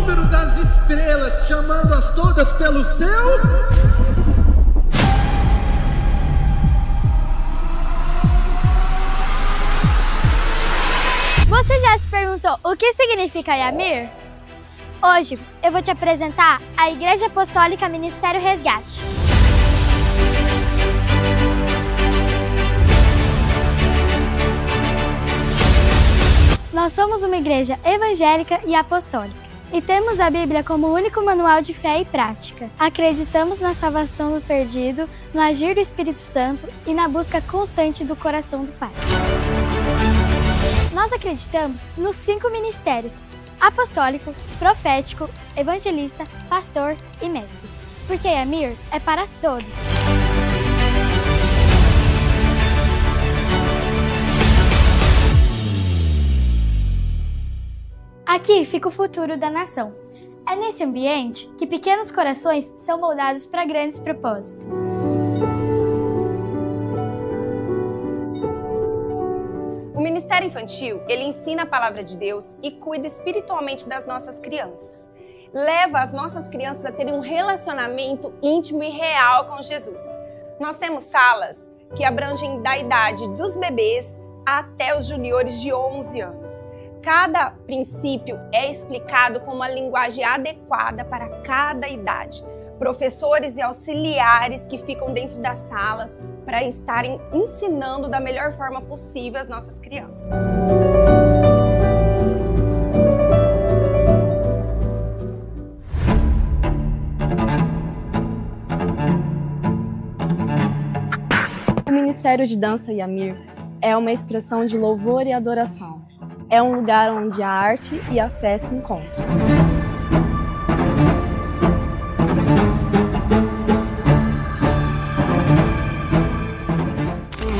número das estrelas, chamando-as todas pelo seu... Você já se perguntou o que significa Yamir? Hoje eu vou te apresentar a Igreja Apostólica Ministério Resgate. Nós somos uma igreja evangélica e apostólica e temos a Bíblia como único manual de fé e prática. Acreditamos na salvação do perdido, no agir do Espírito Santo e na busca constante do coração do Pai. Nós acreditamos nos 5 ministérios: apostólico, profético, evangelista, pastor e mestre, porque Yamir é para todos. Aqui fica o futuro da nação. É nesse ambiente que pequenos corações são moldados para grandes propósitos. O Ministério Infantil, ele ensina a palavra de Deus e cuida espiritualmente das nossas crianças. Leva as nossas crianças a terem um relacionamento íntimo e real com Jesus. Nós temos salas que abrangem da idade dos bebês até os juniores de 11 anos. Cada princípio é explicado com uma linguagem adequada para cada idade. Professores e auxiliares que ficam dentro das salas para estarem ensinando da melhor forma possível as nossas crianças. O Ministério de Dança Yamir é uma expressão de louvor e adoração. É um lugar onde a arte e a fé se encontram.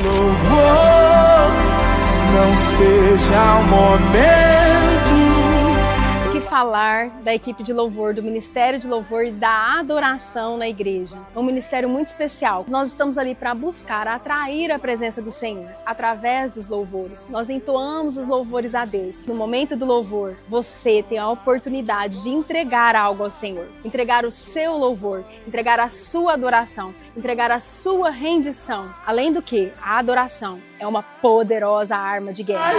Louvor, não seja o momento. O que falar da equipe de louvor, do Ministério de Louvor e da adoração na igreja? É um ministério muito especial. Nós estamos ali para buscar atrair a presença do Senhor através dos louvores. Nós entoamos os louvores a Deus. No momento do louvor, você tem a oportunidade de entregar algo ao Senhor, entregar o seu louvor, entregar a sua adoração, entregar a sua rendição. Além do que, a adoração é uma poderosa arma de guerra.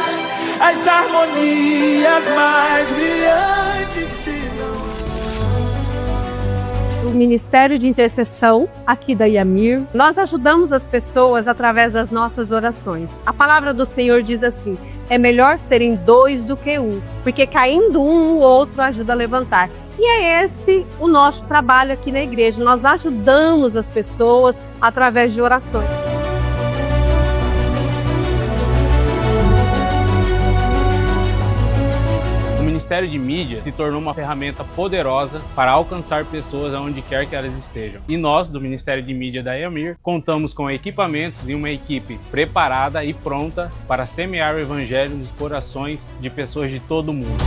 As harmonias mais brilhantes se não... O Ministério de Intercessão aqui da Yamir, nós ajudamos as pessoas através das nossas orações. A palavra do Senhor diz assim: é melhor serem 2 do que 1, porque caindo um, o outro ajuda a levantar. E é esse o nosso trabalho aqui na igreja. Nós ajudamos as pessoas através de orações. O Ministério de Mídia se tornou uma ferramenta poderosa para alcançar pessoas aonde quer que elas estejam. E nós, do Ministério de Mídia da Yamir, contamos com equipamentos e uma equipe preparada e pronta para semear o evangelho nos corações de pessoas de todo o mundo.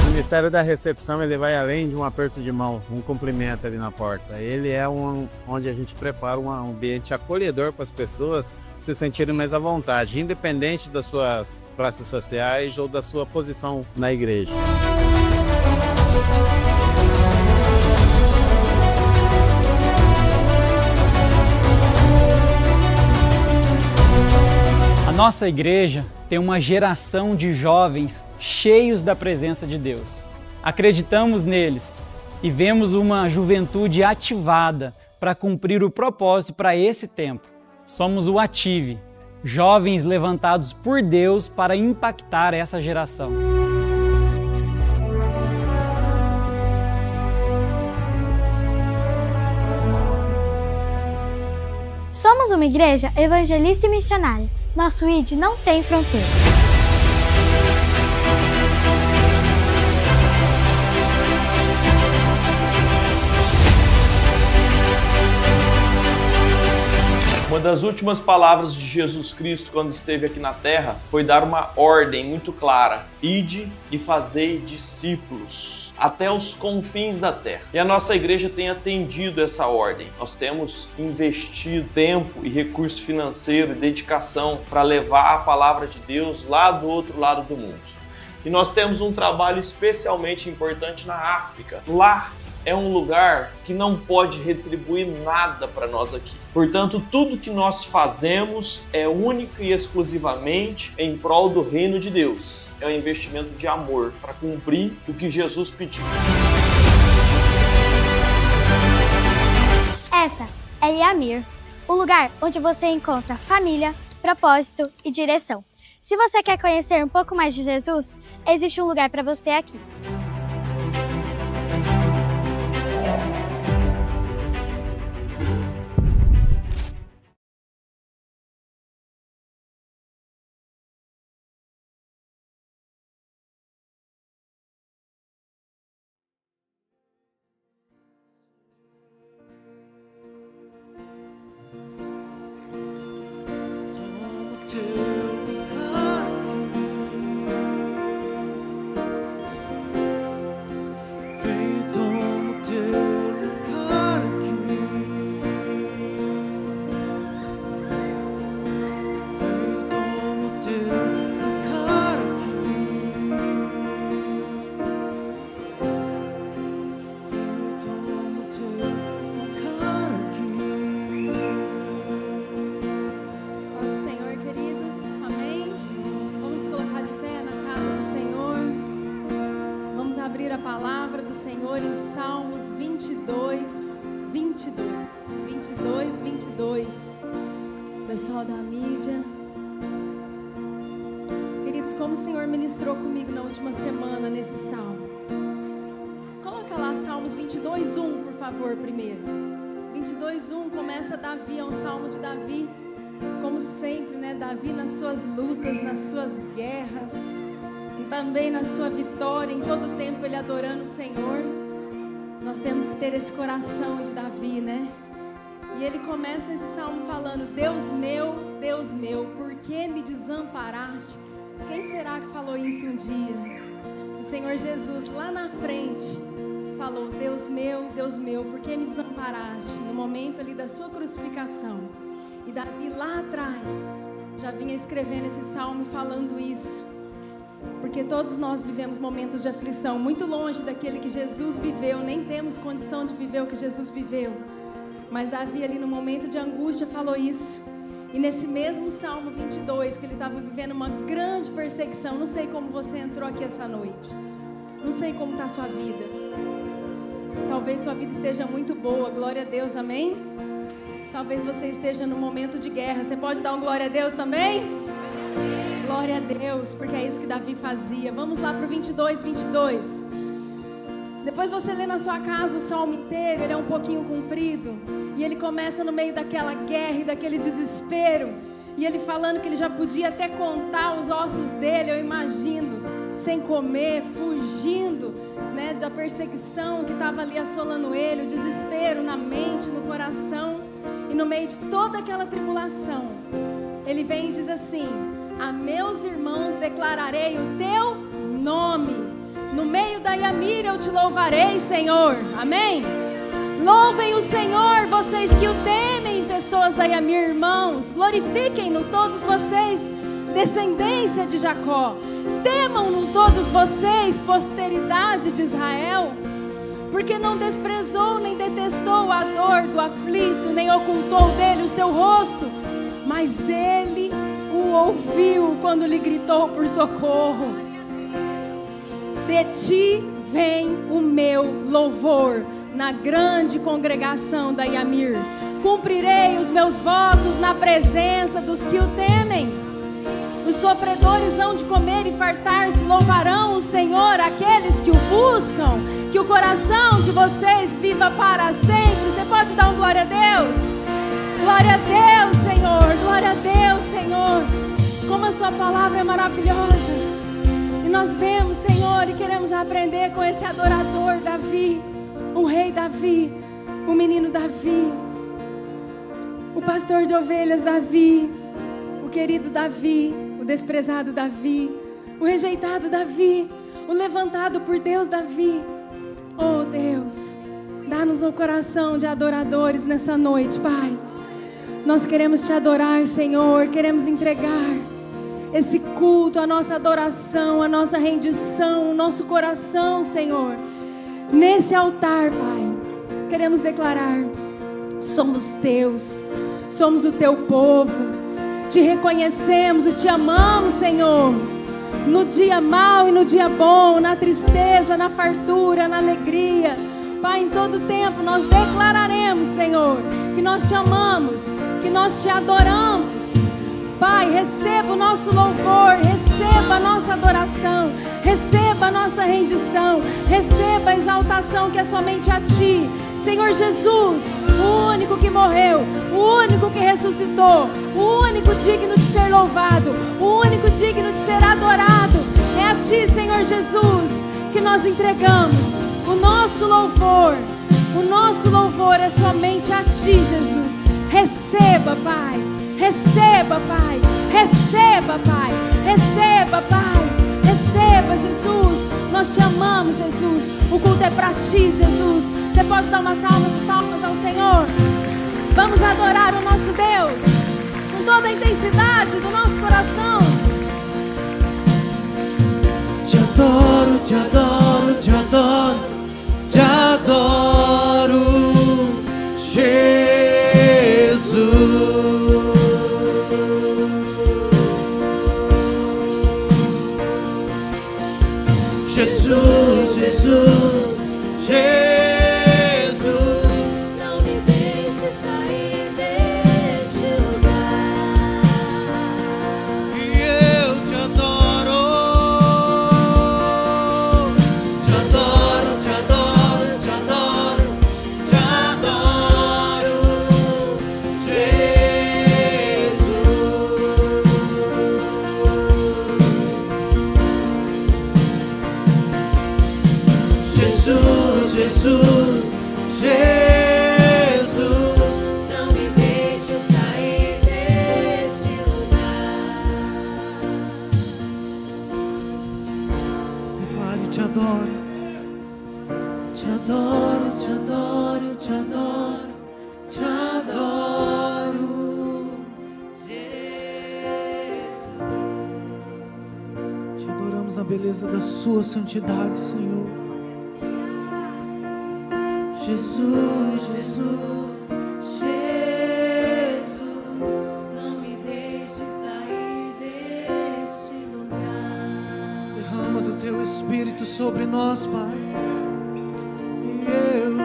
O Ministério da Recepção, ele vai além de um aperto de mão, um cumprimento ali na porta. Ele é onde a gente prepara um ambiente acolhedor para as pessoas se sentirem mais à vontade, independente das suas classes sociais ou da sua posição na igreja. A nossa igreja tem uma geração de jovens cheios da presença de Deus. Acreditamos neles e vemos uma juventude ativada para cumprir o propósito para esse tempo. Somos o Ative, jovens levantados por Deus para impactar essa geração. Somos uma igreja evangelista e missionária. Nosso ID não tem fronteira. Uma das últimas palavras de Jesus Cristo quando esteve aqui na terra foi dar uma ordem muito clara: ide e fazei discípulos. até os confins da terra. E a nossa igreja tem atendido essa ordem. Nós temos investido tempo e recurso financeiro e dedicação para levar a palavra de Deus lá do outro lado do mundo. E nós temos um trabalho especialmente importante na África. Lá é um lugar que não pode retribuir nada para nós aqui. Portanto, tudo que nós fazemos é única e exclusivamente em prol do reino de Deus. É um investimento de amor para cumprir o que Jesus pediu. Essa é Yamir, o lugar onde você encontra família, propósito e direção. Se você quer conhecer um pouco mais de Jesus, existe um lugar para você aqui. A palavra do Senhor em Salmos 22. Pessoal da mídia. Queridos, como o Senhor ministrou comigo na última semana nesse salmo. Coloca lá Salmos 22:1, por favor, primeiro. 22:1 começa Davi, é um salmo de Davi. Como sempre, né? Davi nas suas lutas, nas suas guerras. E também na sua vitória, em todo tempo ele adorando o Senhor. Nós temos que ter esse coração de Davi, né? E ele começa esse salmo falando: Deus meu, por que me desamparaste? Quem será que falou isso um dia? O Senhor Jesus lá na frente falou: Deus meu, por que me desamparaste? No momento ali da sua crucificação. E Davi lá atrás já vinha escrevendo esse salmo falando isso. Porque todos nós vivemos momentos de aflição, muito longe daquele que Jesus viveu, nem temos condição de viver o que Jesus viveu. Mas Davi ali no momento de angústia falou isso. E nesse mesmo Salmo 22, que ele estava vivendo uma grande perseguição, não sei como você entrou aqui essa noite, não sei como está a sua vida. Talvez sua vida esteja muito boa, glória a Deus, amém? Talvez você esteja num momento de guerra, você pode dar um glória a Deus também? Glória a Deus, porque é isso que Davi fazia. Vamos lá para o 22. Depois você lê na sua casa o salmo inteiro, ele é um pouquinho comprido. E ele começa no meio daquela guerra e daquele desespero. E ele falando que ele já podia até contar os ossos dele, eu imagino, sem comer, fugindo, né, da perseguição que estava ali assolando ele, o desespero na mente, no coração. E no meio de toda aquela tribulação, ele vem e diz assim: a meus irmãos declararei o teu nome. No meio da Yamir eu te louvarei, Senhor. Amém? Louvem o Senhor, vocês que o temem, pessoas da Yamir, irmãos. Glorifiquem-no todos vocês, descendência de Jacó. Temam-no todos vocês, posteridade de Israel. Porque não desprezou nem detestou a dor do aflito, nem ocultou dele o seu rosto. Mas ele o ouviu quando lhe gritou por socorro. De ti vem o meu louvor na grande congregação da Yamir. Cumprirei os meus votos na presença dos que o temem. Os sofredores hão de comer e fartar-se, louvarão o Senhor aqueles que o buscam. Que o coração de vocês viva para sempre. Você pode dar um glória a Deus? Glória a Deus, Senhor. Glória a Deus, Senhor. Como a sua palavra é maravilhosa. E nós vemos, Senhor, e queremos aprender com esse adorador Davi, o rei Davi, o menino Davi, o pastor de ovelhas Davi, o querido Davi, o desprezado Davi, o rejeitado Davi, o levantado por Deus Davi. Oh Deus, dá-nos um coração de adoradores nessa noite, Pai. Nós queremos Te adorar, Senhor, queremos entregar esse culto, a nossa adoração, a nossa rendição, o nosso coração, Senhor, nesse altar, Pai. Queremos declarar: somos Teus, somos o Teu povo, Te reconhecemos e Te amamos, Senhor, no dia mau e no dia bom, na tristeza, na fartura, na alegria. Pai, em todo tempo nós declararemos, Senhor, que nós Te amamos, que nós Te adoramos. Pai, receba o nosso louvor, receba a nossa adoração, receba a nossa rendição, receba a exaltação que é somente a Ti. Senhor Jesus, o único que morreu, o único que ressuscitou, o único digno de ser louvado, o único digno de ser adorado, é a Ti, Senhor Jesus, que nós entregamos o nosso louvor. O nosso louvor é somente a Ti, Jesus. Receba, Pai. Receba, Pai. Receba, Pai. Receba, Pai. Receba, Jesus. Nós Te amamos, Jesus. O culto é para Ti, Jesus. Você pode dar uma salva de palmas ao Senhor? Vamos adorar o nosso Deus com toda a intensidade do nosso coração. Te adoro, Te adoro, Te adoro, Te adoro, Jesus. Jesus, Jesus, Jesus, não me deixe sair deste lugar. E eu Te adoro, Te adoro, Te adoro, Te adoro, Te adoro, Jesus, Jesus, Jesus, Não me deixe sair deste lugar. declare: Te adoro, Te adoro, Te adoro, Te adoro, Te adoro, Jesus. Te adoramos na beleza da Sua santidade, Senhor. Jesus, Jesus, Jesus, Não me deixe sair deste lugar. derrama do Teu Espírito sobre nós, Pai. E eu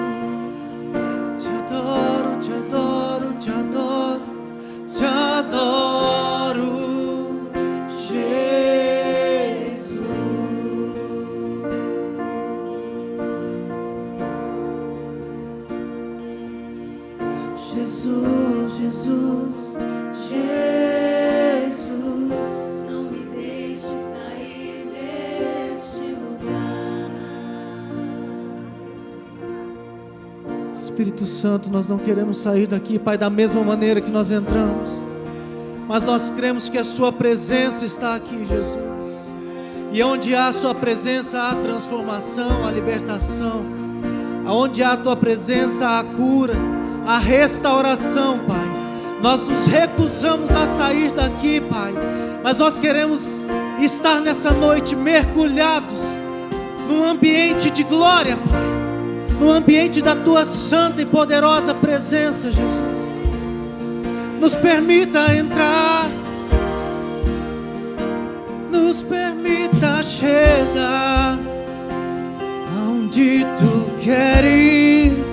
Te adoro, Te adoro, Te adoro, Te adoro, Jesus. Jesus, Jesus, Jesus, Não me deixe sair deste lugar. Espírito Santo, nós não queremos sair daqui, Pai, da mesma maneira que nós entramos, mas nós cremos que a Sua presença está aqui, Jesus. E onde há a Sua presença, há transformação, há libertação. Onde há a Tua presença, há a cura, há restauração, Pai. Nós nos recusamos a sair daqui, Pai, mas nós queremos estar nessa noite mergulhados num ambiente de glória, Pai, no ambiente da Tua santa e poderosa presença, Jesus. Nos permita entrar, nos permita chegar aonde Tu queres.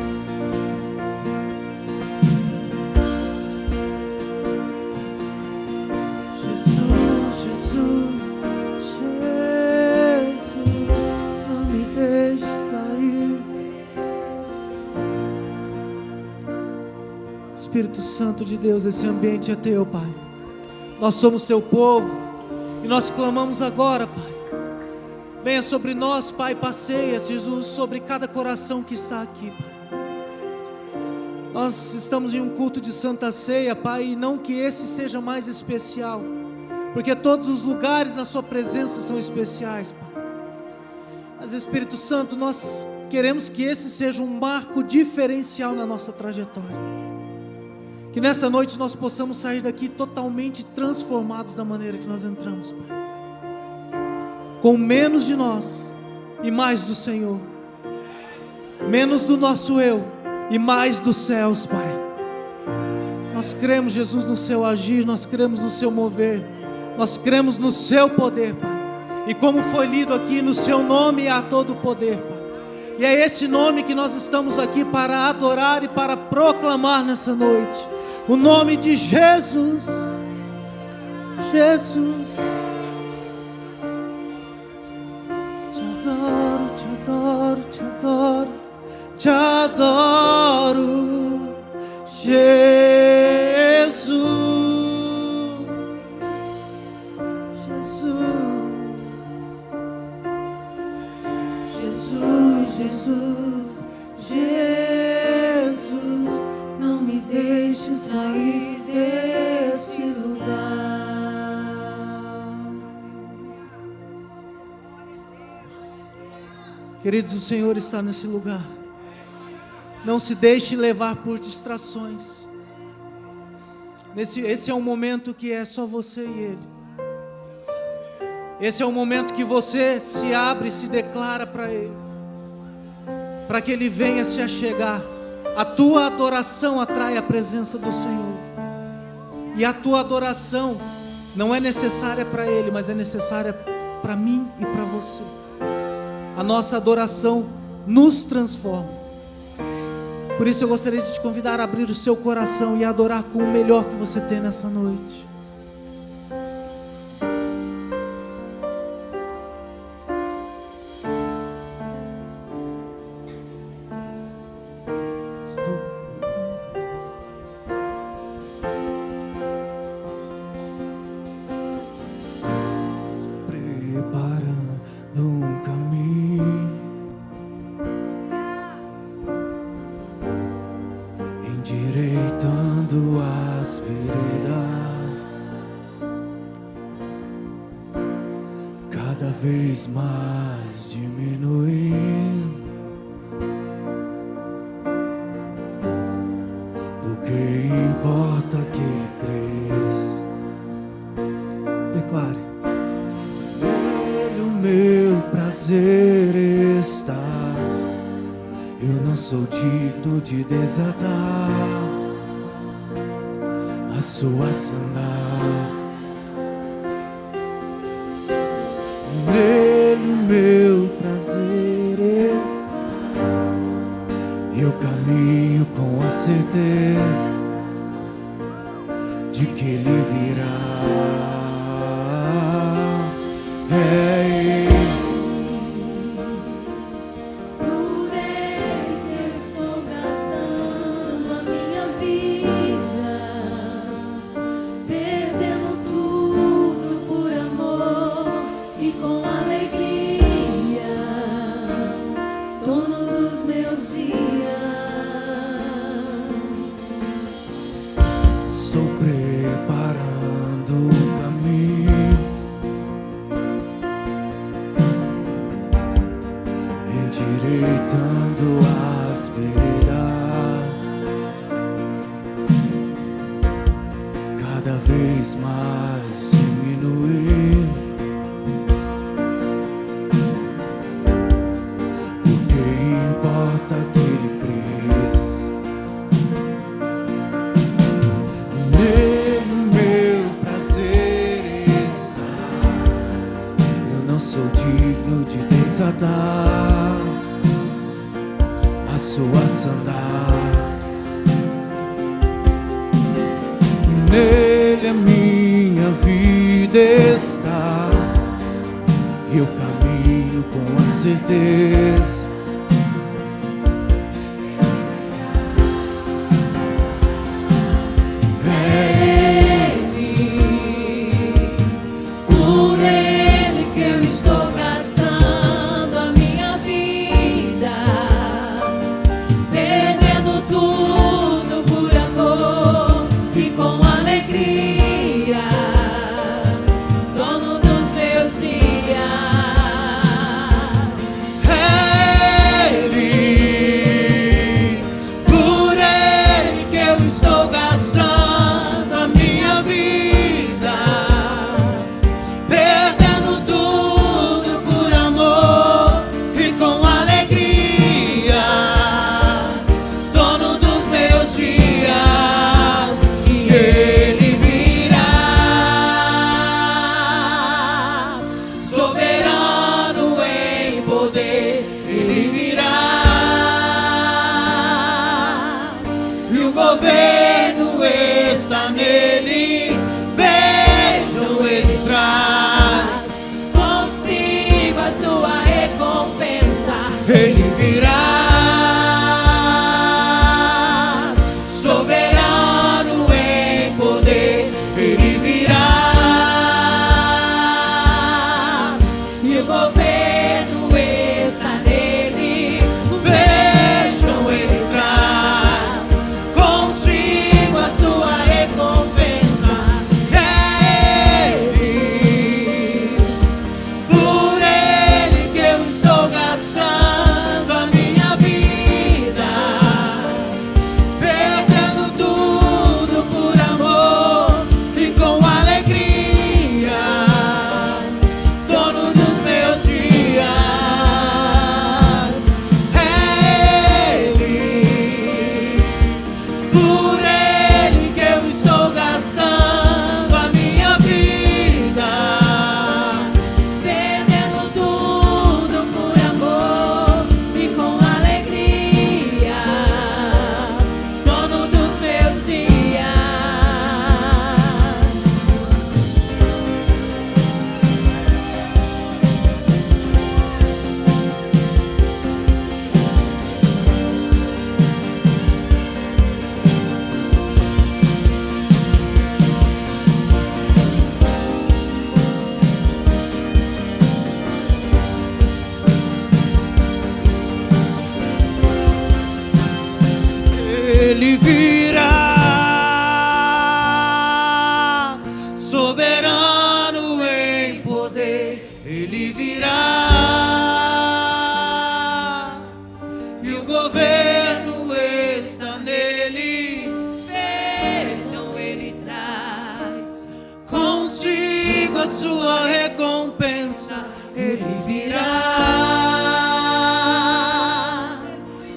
Jesus, Jesus, Jesus, não me deixe sair. Espírito Santo de Deus, esse ambiente é Teu, Pai. Nós somos Teu povo e nós clamamos agora, Pai. Venha sobre nós, Pai, passeia, Jesus, sobre cada coração que está aqui, Pai. Nós estamos em um culto de Santa Ceia, Pai, e não que esse seja mais especial, porque todos os lugares na Sua presença são especiais, Pai. Mas Espírito Santo, nós queremos que esse seja um marco diferencial na nossa trajetória. Que nessa noite nós possamos sair daqui totalmente transformados da maneira que nós entramos, Pai. Com menos de nós e mais do Senhor. Menos do nosso eu e mais dos céus, Pai. Nós cremos, Jesus, no seu agir, nós cremos no seu mover, nós cremos no seu poder, Pai. E como foi lido aqui, no seu nome há todo o poder, Pai. E é esse nome que nós estamos aqui para adorar e para proclamar nessa noite. O nome de Jesus. Jesus. Te adoro, te adoro, te adoro, te adoro, Jesus. Jesus, Jesus, não me deixe sair desse lugar. Queridos, o Senhor está nesse lugar. Não se deixe levar por distrações. Esse é um momento que é só você e Ele. Esse é o momento que você se abre e se declara para Ele, para que Ele venha se achegar. A tua adoração atrai a presença do Senhor, e a tua adoração não é necessária para Ele, mas é necessária para mim e para você. A nossa adoração nos transforma. Por isso eu gostaria de te convidar a abrir o seu coração e adorar com o melhor que você tem nessa noite. Endireitando as veredas, cada vez mais diminuindo, porque importa que Ele cresça. Declare: nele o meu prazer está. Eu não sou digno de desatar a sua sandália. Nele o meu prazer está. Eu caminho com a certeza de que Ele virá. Estou preparando um caminho, endireitando as veredas, cada vez mais diminuindo, porque importa que Ele cresça. Nele meu prazer está. Eu não sou digno de desatar as suas sandálias. Nele a minha vida está. Eu caminho com a certeza Ele virá, soberano em poder, Ele virá, e o governo está nele. Vejam, Ele traz Consigo a sua recompensa, Ele virá,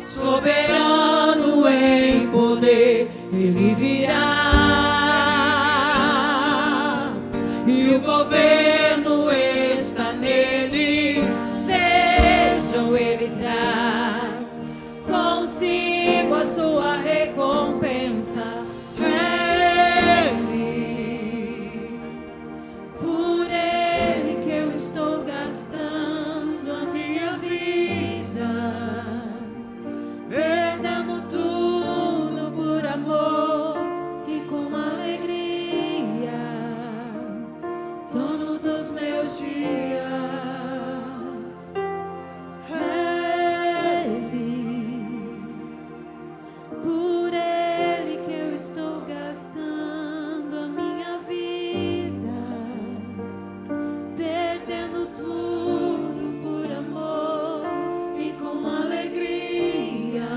soberano em poder, Ele virá, e o governo está nele. Vejam, Ele traz consigo a sua recompensa. Por Ele que eu estou gastando a minha vida, perdendo tudo por amor e com alegria, dono dos meus dias. Por Ele que eu estou gastando a minha vida, perdendo tudo por amor e com alegria,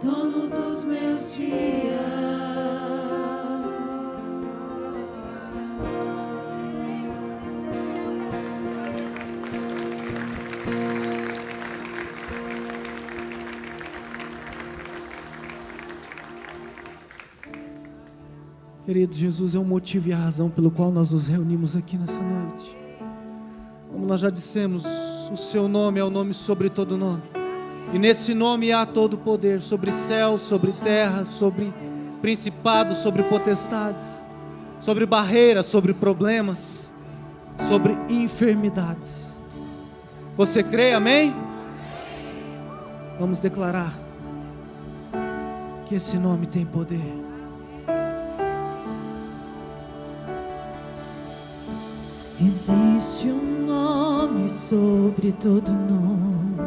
dono dos meus dias. Querido, Jesus é o motivo e a razão pelo qual nós nos reunimos aqui nessa noite. Como nós já dissemos, o seu nome é o nome sobre todo nome. E nesse nome há todo o poder, sobre céu, sobre terra, sobre principados, sobre potestades, sobre barreiras, sobre problemas, sobre enfermidades. Você crê, amém? Vamos declarar que esse nome tem poder. Existe um nome sobre todo nome,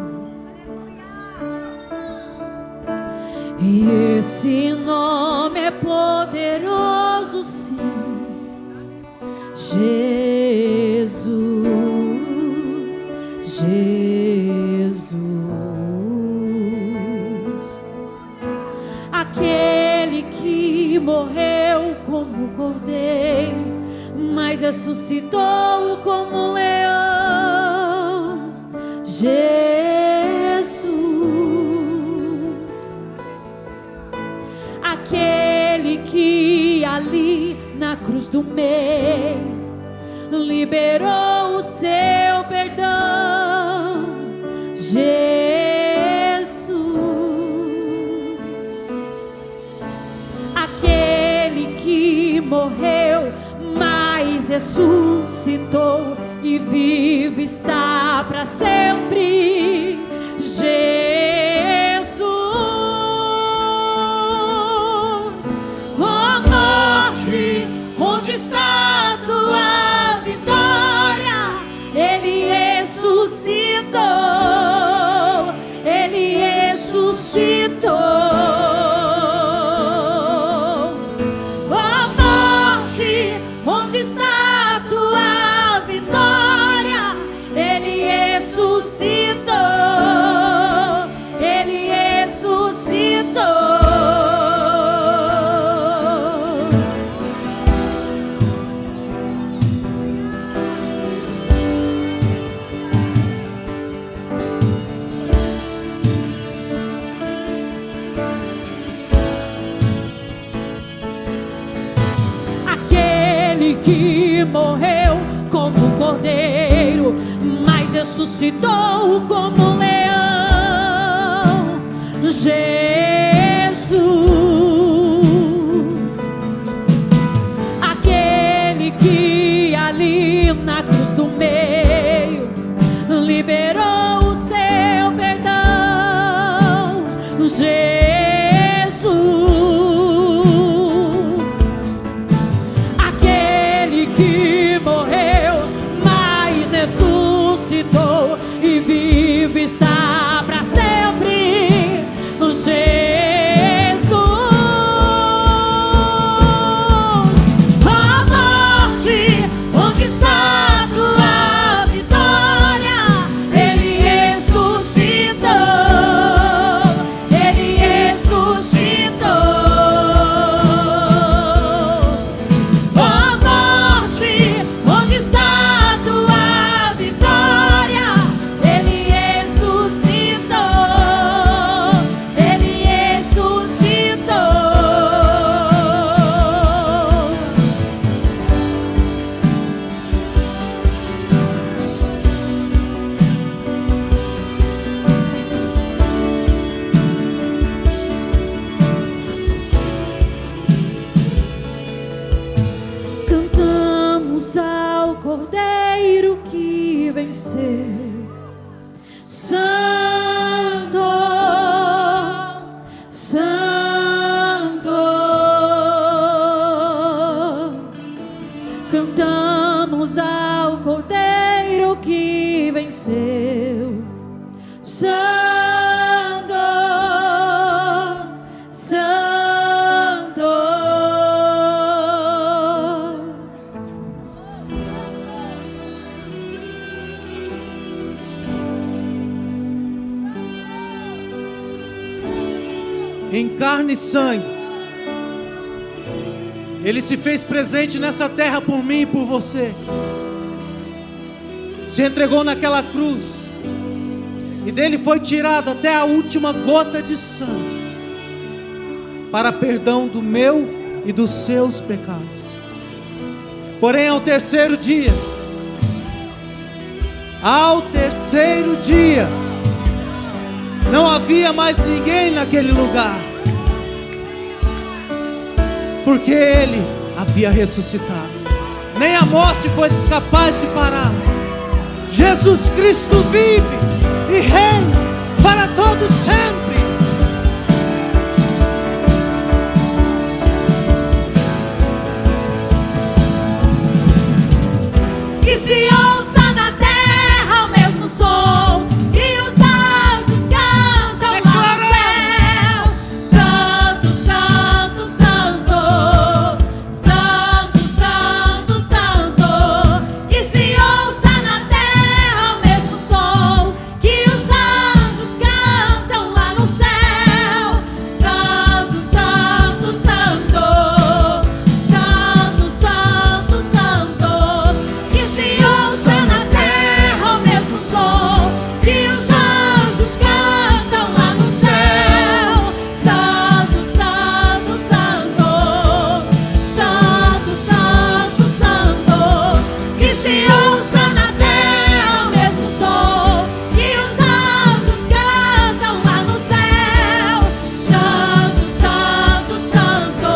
e esse nome é poderoso, sim. Jesus, Jesus, aquele que morreu como cordeiro, mas ressuscitou como um leão. Jesus, aquele que ali na cruz do meio liberou o seu perdão. Jesus, aquele que morreu, mas ressuscitou e vive está para sempre. Jesus, ó morte, onde está tua vitória? Ele ressuscitou, Ele ressuscitou. Onde está tua vitória? Ele ressuscitou, Ele ressuscitou. Aquele que morreu como cordeiro, mas ressuscitou como um leão. Jesus, aquele que ali na cruz do meio liberou o seu perdão. Jesus, aquele que morreu, mas ressuscitou e vive em carne e sangue. Ele se fez presente nessa terra por mim e por você. Se entregou naquela cruz. E dele foi tirado até a última gota de sangue, para perdão do meu e dos seus pecados. Porém, ao terceiro dia, não havia mais ninguém naquele lugar, porque ele havia ressuscitado. Nem a morte foi capaz de parar. Jesus Cristo vive e reina para todo sempre. Que se ouça na terra o mesmo som que os anjos cantam lá no céu. Santo, santo, santo, santo, santo, santo. Que se ouça na terra o mesmo som que os anjos cantam lá no céu. Santo, santo, santo, santo, santo, santo. Que se ouça na terra o mesmo som que os anjos cantam lá no céu. Santo, santo, santo, santo, santo, santo. Que se ouça na terra o mesmo som que os anjos cantam lá no céu. Santo, santo, santo,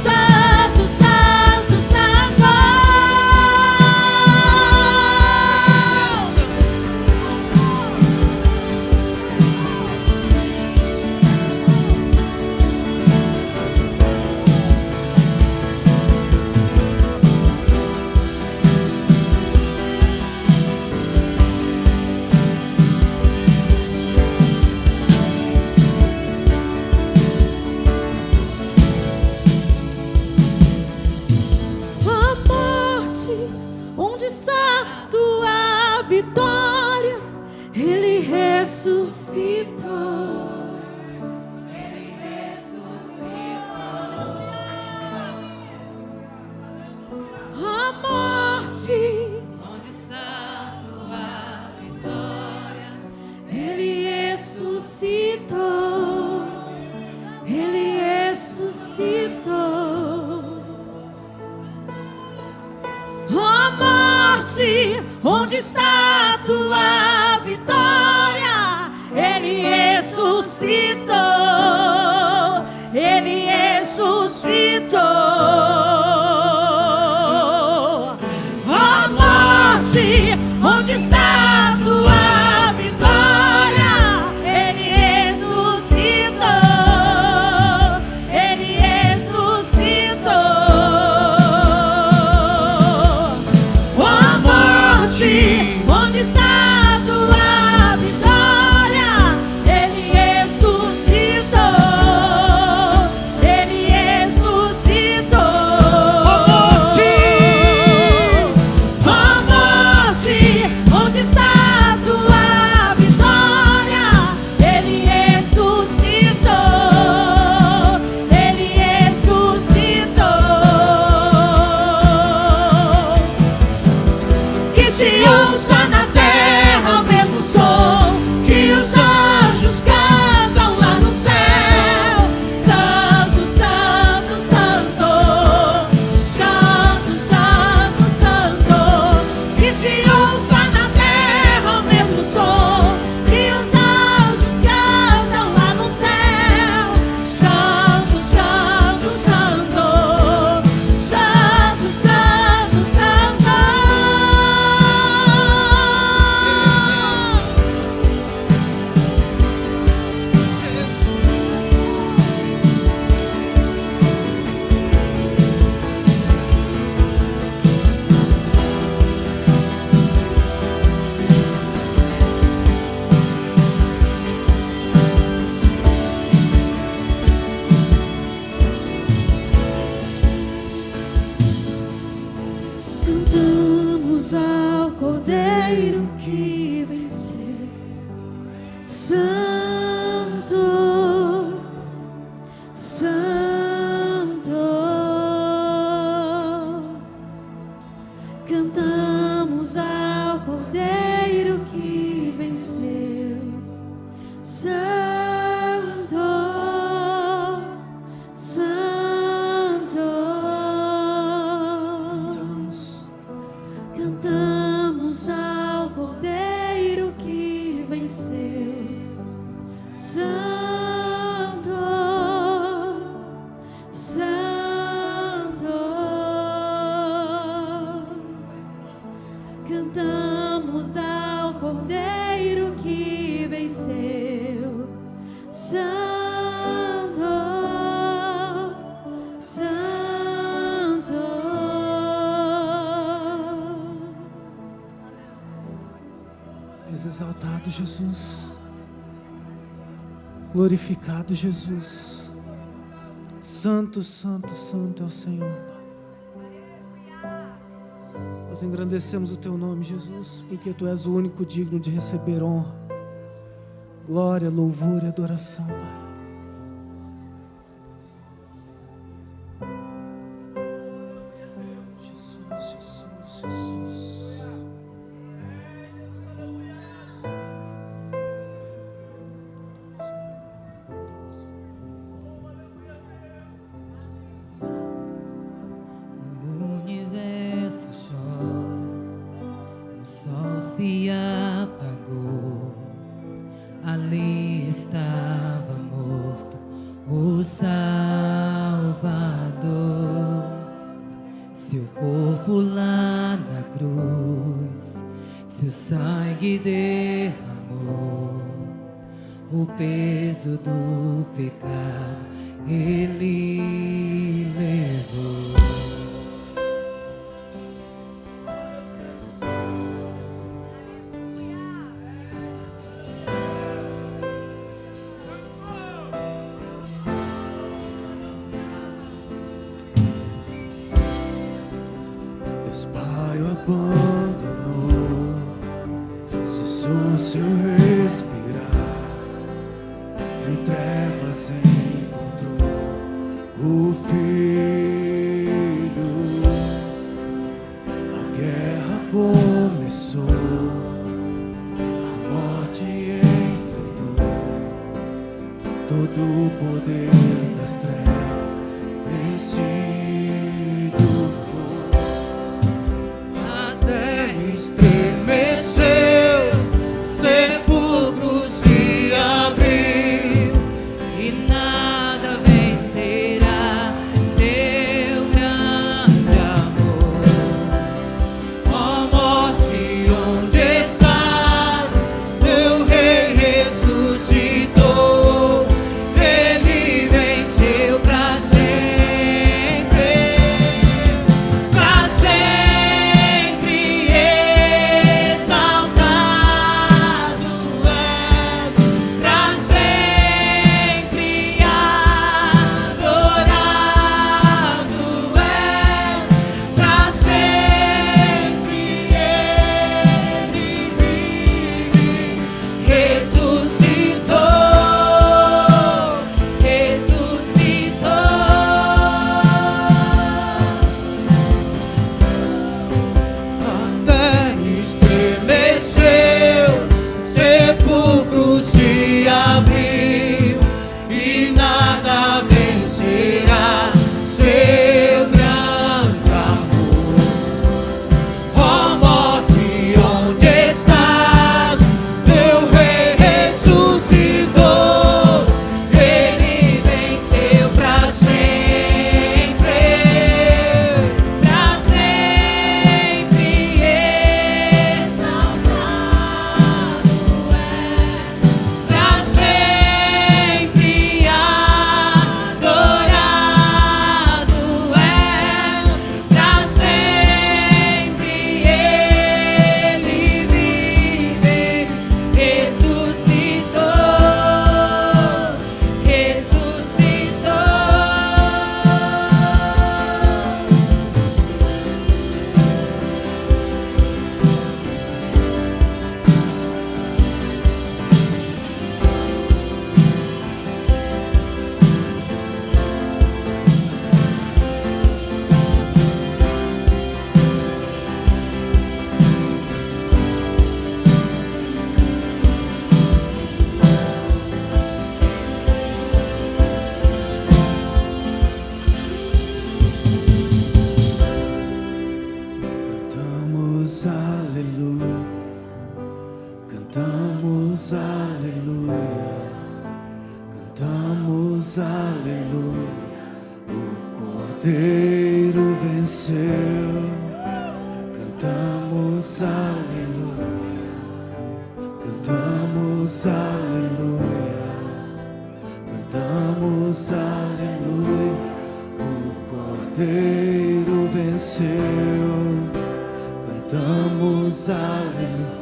santo, santo, santo. A morte, onde está tua vitória? Ele ressuscitou. Ele ressuscitou. A morte, onde está tua vitória? Ele ressuscitou. Ele ressuscitou. Ó morte, onde está a tua vitória? Ele ressuscitou, ele ressuscitou. Ó morte, onde está a tua vitória? Ele ressuscitou, ele ressuscitou. Ó morte, onde está a tua vitória? Ele ressuscitou, ele ressuscitou. Ó morte, onde está a tua vitória? Ele ressuscitou, ele ressuscitou. Que se ouça na terra o mesmo som que os anjos cantam lá no céu. Santo, santo, santo, santo, santo, santo. Que se ouça na terra o mesmo som que os anjos cantam lá no céu. Santo, santo, santo, santo, santo, santo. Cantamos ao Cordeiro que venceu. Santo, És exaltado, Jesus. Glorificado, Jesus. Santo, santo, santo é o Senhor, Pai. Nós engrandecemos o Teu nome, Jesus, porque Tu és o único digno de receber honra, glória, louvor e adoração, Pai. O universo chora, o sol se apagou. Ali estava morto o Salvador. Seu corpo lá na cruz, seu sangue derramou. O peso do pecado Ele levou. Deus Pai o abandonou, cessou seu respirar, em trevas encontrou o Filho. A guerra começou, a morte enfrentou, todo o poder das trevas vencido foi. A terra estremeceu, sepulcros se abriu, E nada vencerá seu grande amor. ó morte, onde estás? Meu rei ressuscitou, ele venceu pra sempre, exaltado és, pra sempre adorado és, pra sempre ele vive, ressuscitou, ressuscitou. A terra estremeceu, sepulcro se abriu, e nada vencerá seu grande amor. Ó morte, onde estás? Meu rei ressuscitou, ele venceu pra sempre, Cantamos aleluia, cantamos aleluia, cantamos aleluia. O Cordeiro venceu. Cantamos aleluia, cantamos aleluia, cantamos aleluia. O Cordeiro venceu. Cantamos aleluia,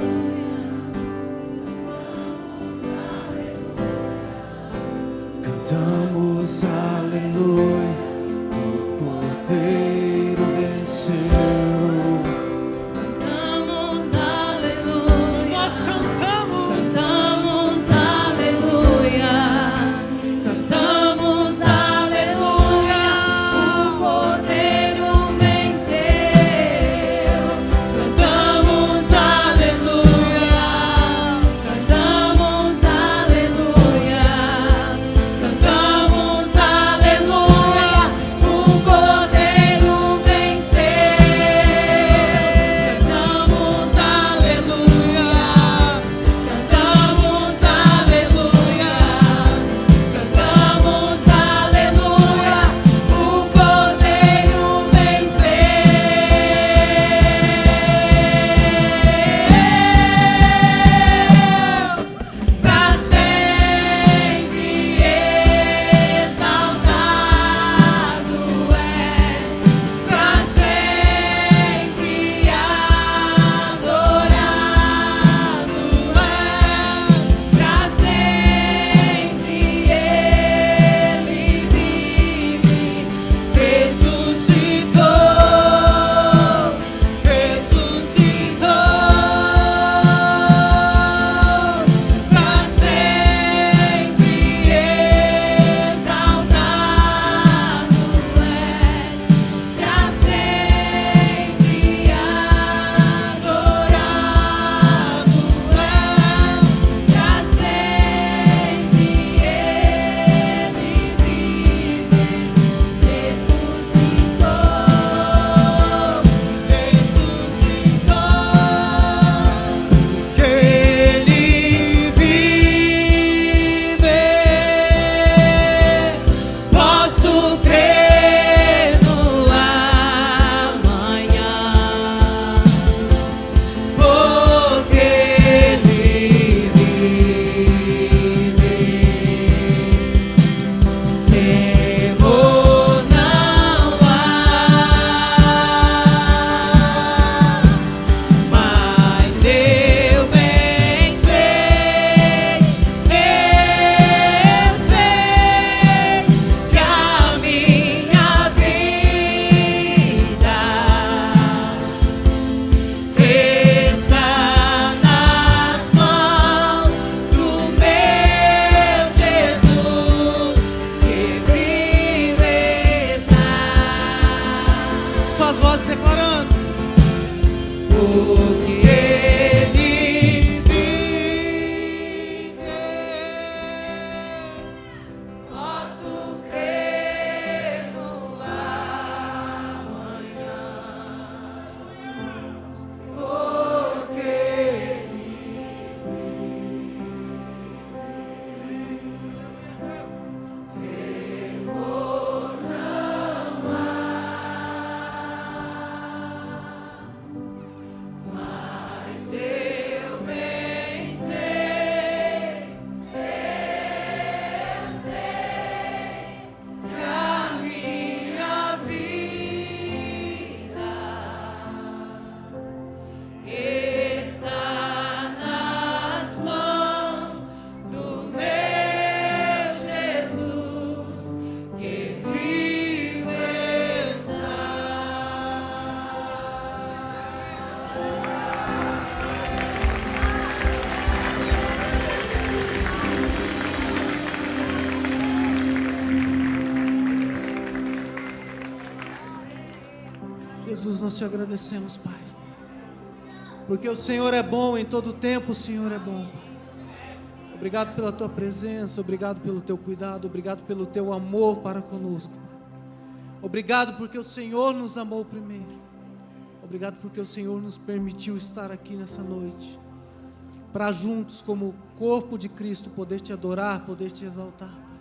Jesus, nós te agradecemos, Pai. Porque o Senhor é bom, em todo tempo o Senhor é bom, Pai. Obrigado pela tua presença, obrigado pelo teu cuidado, obrigado pelo teu amor para conosco. Obrigado porque o Senhor nos amou primeiro. Obrigado porque o Senhor nos permitiu estar aqui nessa noite, para juntos, como corpo de Cristo, poder te adorar, poder te exaltar, Pai.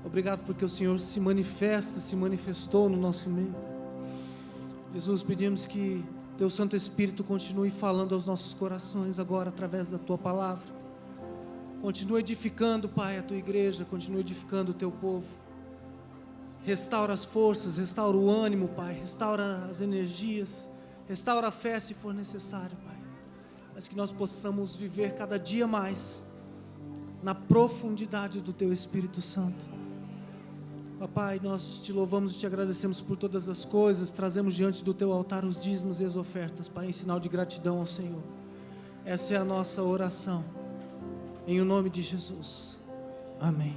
Obrigado porque o Senhor se manifestou no nosso meio. Jesus, pedimos que teu Santo Espírito continue falando aos nossos corações agora, através da tua palavra. Continua edificando, Pai, a tua igreja, continua edificando o teu povo. Restaura as forças, restaura o ânimo, Pai, restaura as energias, restaura a fé se for necessário, Pai. Mas que nós possamos viver cada dia mais na profundidade do teu Espírito Santo. Papai, nós te louvamos e te agradecemos por todas as coisas, trazemos diante do teu altar os dízimos e as ofertas, Pai, em sinal de gratidão ao Senhor. Essa é a nossa oração. Em o nome de Jesus. Amém.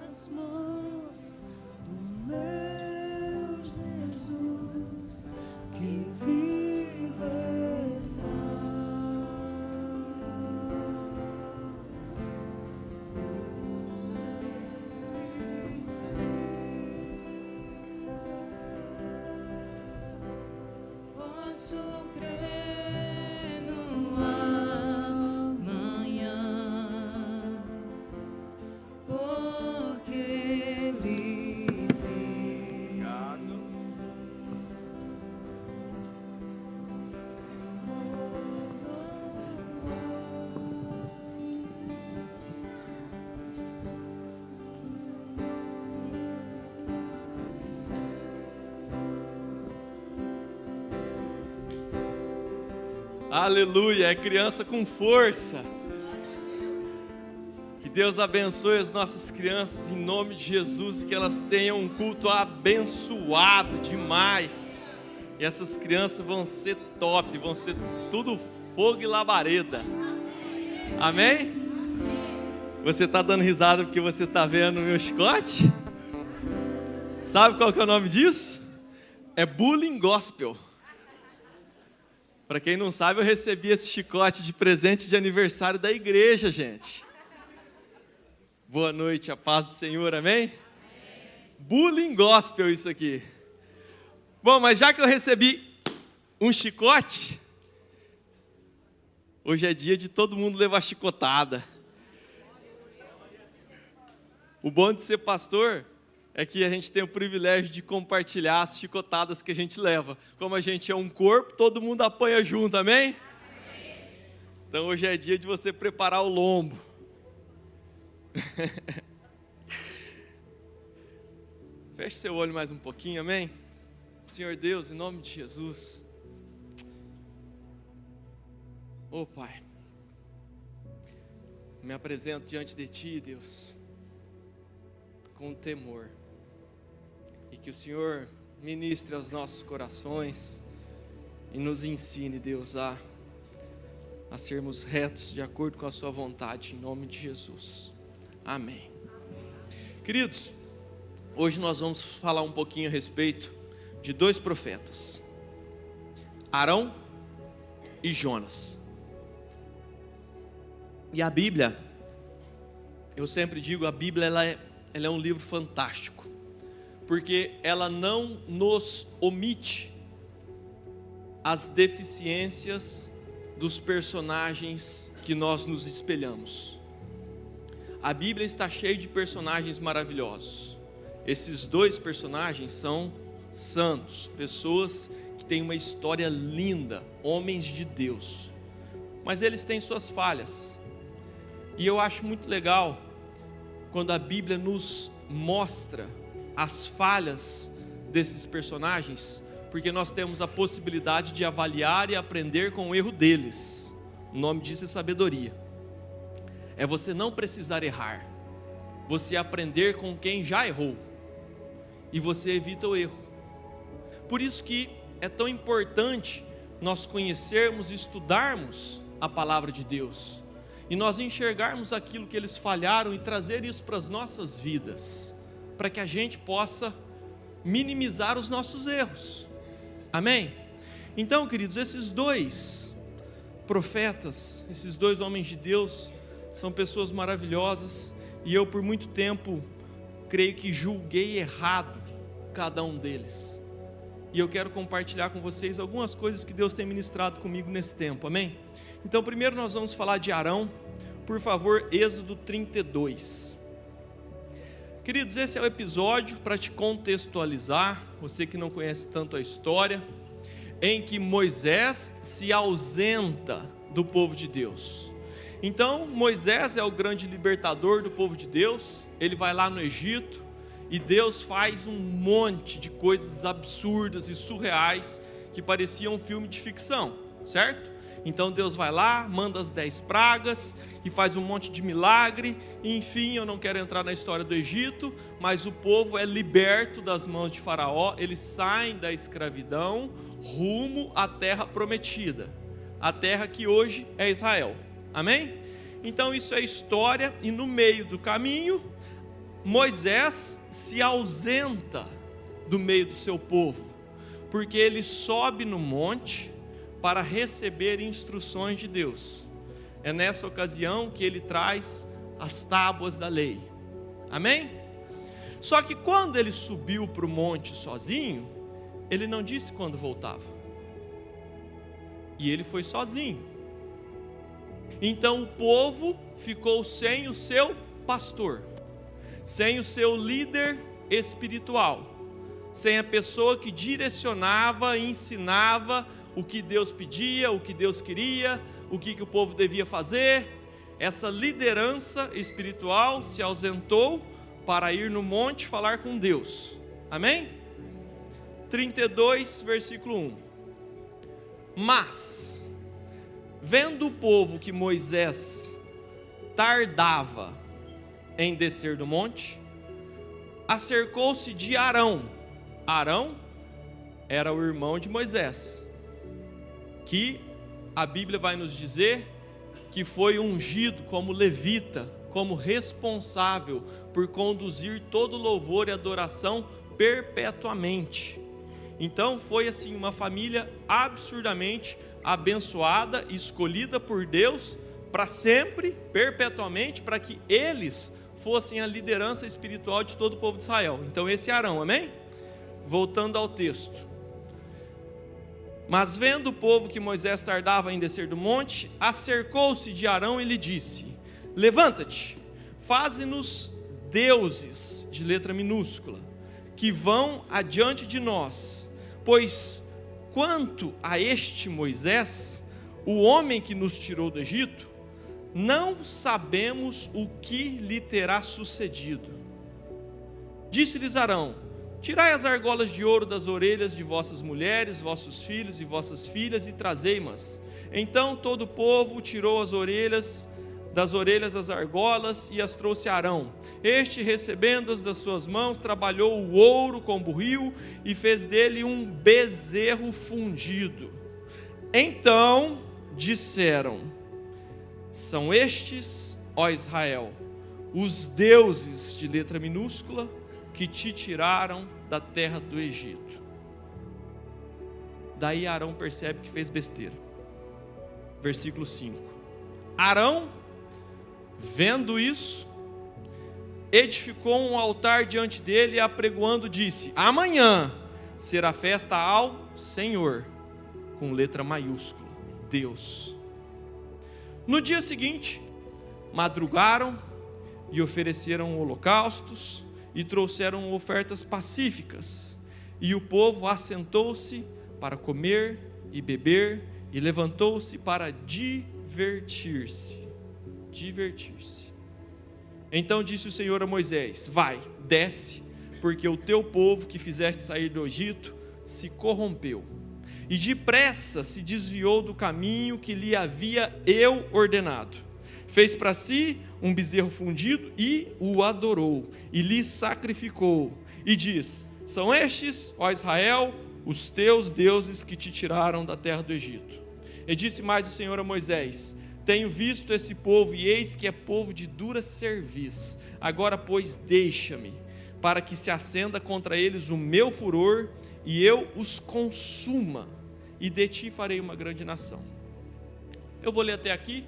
Nas mãos do meu Jesus, que vive está. Posso crer Aleluia, é criança com força. Que Deus abençoe as nossas crianças em nome de Jesus, que elas tenham um culto abençoado demais. E essas crianças vão ser top, vão ser tudo fogo e labareda. Amém? Você está dando risada porque você está vendo o meu chicote? Sabe qual que é o nome disso? É bullying gospel. Para quem não sabe, eu recebi esse chicote de presente de aniversário da igreja, gente. Boa noite, a paz do Senhor, amém? Bullying gospel isso aqui. Bom, mas já que eu recebi um chicote, hoje é dia de todo mundo levar chicotada. O bom de ser pastor é que a gente tem o privilégio de compartilhar as chicotadas que a gente leva. Como a gente é um corpo, todo mundo apanha junto, amém? Então hoje é dia de você preparar o lombo. Feche seu olho mais um pouquinho, amém? Senhor Deus, em nome de Jesus. Oh Pai, me apresento diante de Ti, Deus, com temor. E que o Senhor ministre aos nossos corações e nos ensine, Deus, a sermos retos de acordo com a sua vontade, em nome de Jesus. Amém. Queridos, hoje nós vamos falar um pouquinho a respeito de dois profetas, Arão e Jonas. E a Bíblia, eu sempre digo, a Bíblia ela é um livro fantástico, porque ela não nos omite as deficiências dos personagens que nós nos espelhamos. A Bíblia está cheia de personagens maravilhosos. Esses dois personagens são santos, pessoas que têm uma história linda, homens de Deus, mas eles têm suas falhas. E eu acho muito legal quando a Bíblia nos mostra as falhas desses personagens, porque nós temos a possibilidade de avaliar e aprender com o erro deles. O nome disso é sabedoria. É você não precisar errar, você aprender com quem já errou, e você evita o erro. Por isso que é tão importante nós conhecermos e estudarmos a palavra de Deus, e nós enxergarmos aquilo que eles falharam e trazer isso para as nossas vidas. para que a gente possa minimizar os nossos erros. Amém? Então, queridos, esses dois profetas, esses dois homens de Deus, são pessoas maravilhosas, e eu por muito tempo creio que julguei errado cada um deles. E eu quero compartilhar com vocês algumas coisas que Deus tem ministrado comigo nesse tempo, amém? Então, primeiro nós vamos falar de Arão. Por favor, Êxodo 32. Queridos, esse é o episódio para te contextualizar, você que não conhece tanto a história, em que Moisés se ausenta do povo de Deus. Então, Moisés é o grande libertador do povo de Deus, ele vai lá no Egito, e Deus faz um monte de coisas absurdas e surreais que pareciam um filme de ficção, certo? Então Deus vai lá, manda as 10 pragas e faz um monte de milagre. Enfim, eu não quero entrar na história do Egito, mas o povo é liberto das mãos de Faraó, eles saem da escravidão rumo à terra prometida, a terra que hoje é Israel. Amém? Então isso é história, e no meio do caminho Moisés se ausenta do meio do seu povo, porque ele sobe no monte para receber instruções de Deus. É nessa ocasião que ele traz as tábuas da lei. Amém? Só que quando ele subiu para o monte sozinho, ele não disse quando voltava. E ele foi sozinho. Então o povo ficou sem o seu pastor, sem o seu líder espiritual, sem a pessoa que direcionava, ensinava o que Deus pedia, o que Deus queria, o que o povo devia fazer. Essa liderança espiritual se ausentou para ir no monte falar com Deus. Amém? 32, versículo 1. Mas, vendo o povo que Moisés tardava em descer do monte, acercou-se de Arão. Arão era o irmão de Moisés, que a Bíblia vai nos dizer que foi ungido como levita, como responsável por conduzir todo louvor e adoração perpetuamente. Então foi assim uma família absurdamente abençoada, escolhida por Deus para sempre, perpetuamente, para que eles fossem a liderança espiritual de todo o povo de Israel. Então esse é Arão, amém? Voltando ao texto. Mas vendo o povo que Moisés tardava em descer do monte, acercou-se de Arão e lhe disse: levanta-te, faze-nos deuses, de letra minúscula, que vão adiante de nós, pois quanto a este Moisés, o homem que nos tirou do Egito, não sabemos o que lhe terá sucedido. Disse-lhes Arão: tirai as argolas de ouro das orelhas de vossas mulheres, vossos filhos e vossas filhas, e trazei-mas. Então todo o povo tirou das orelhas as argolas e as trouxe a Arão. Este, recebendo-as das suas mãos, trabalhou o ouro com buril e fez dele um bezerro fundido. Então disseram: são estes, ó Israel, os deuses, de letra minúscula, que te tiraram da terra do Egito. Daí Arão percebe que fez besteira. Versículo 5. Arão, vendo isso, edificou um altar diante dele e, apregoando, disse: amanhã será festa ao Senhor, com letra maiúscula, Deus. No dia seguinte, madrugaram e ofereceram holocaustos e trouxeram ofertas pacíficas, e o povo assentou-se para comer e beber, e levantou-se para divertir-se. Então disse o Senhor a Moisés: vai, desce, porque o teu povo que fizeste sair do Egito se corrompeu, e depressa se desviou do caminho que lhe havia eu ordenado. Fez para si um bezerro fundido e o adorou, e lhe sacrificou, e diz: são estes, ó Israel, os teus deuses que te tiraram da terra do Egito. E disse mais o Senhor a Moisés: tenho visto esse povo, e eis que é povo de dura cerviz. Agora, pois, deixa-me, para que se acenda contra eles o meu furor e eu os consuma, e de ti farei uma grande nação. Eu vou ler até aqui,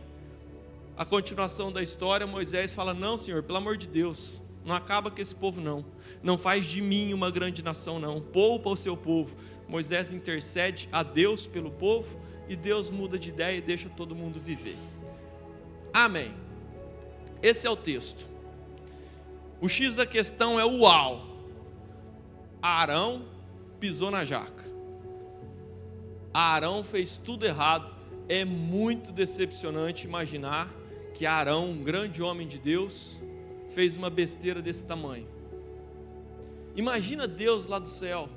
a continuação da história. Moisés fala: não, Senhor, pelo amor de Deus, não acaba com esse povo não, não faz de mim uma grande nação não, poupa o seu povo. Moisés intercede a Deus pelo povo, e Deus muda de ideia e deixa todo mundo viver. Amém. Esse é o texto. O X da questão é: uau, Arão pisou na jaca, Arão fez tudo errado. É muito decepcionante imaginar que Arão, um grande homem de Deus, fez uma besteira desse tamanho. Imagina Deus lá do céu,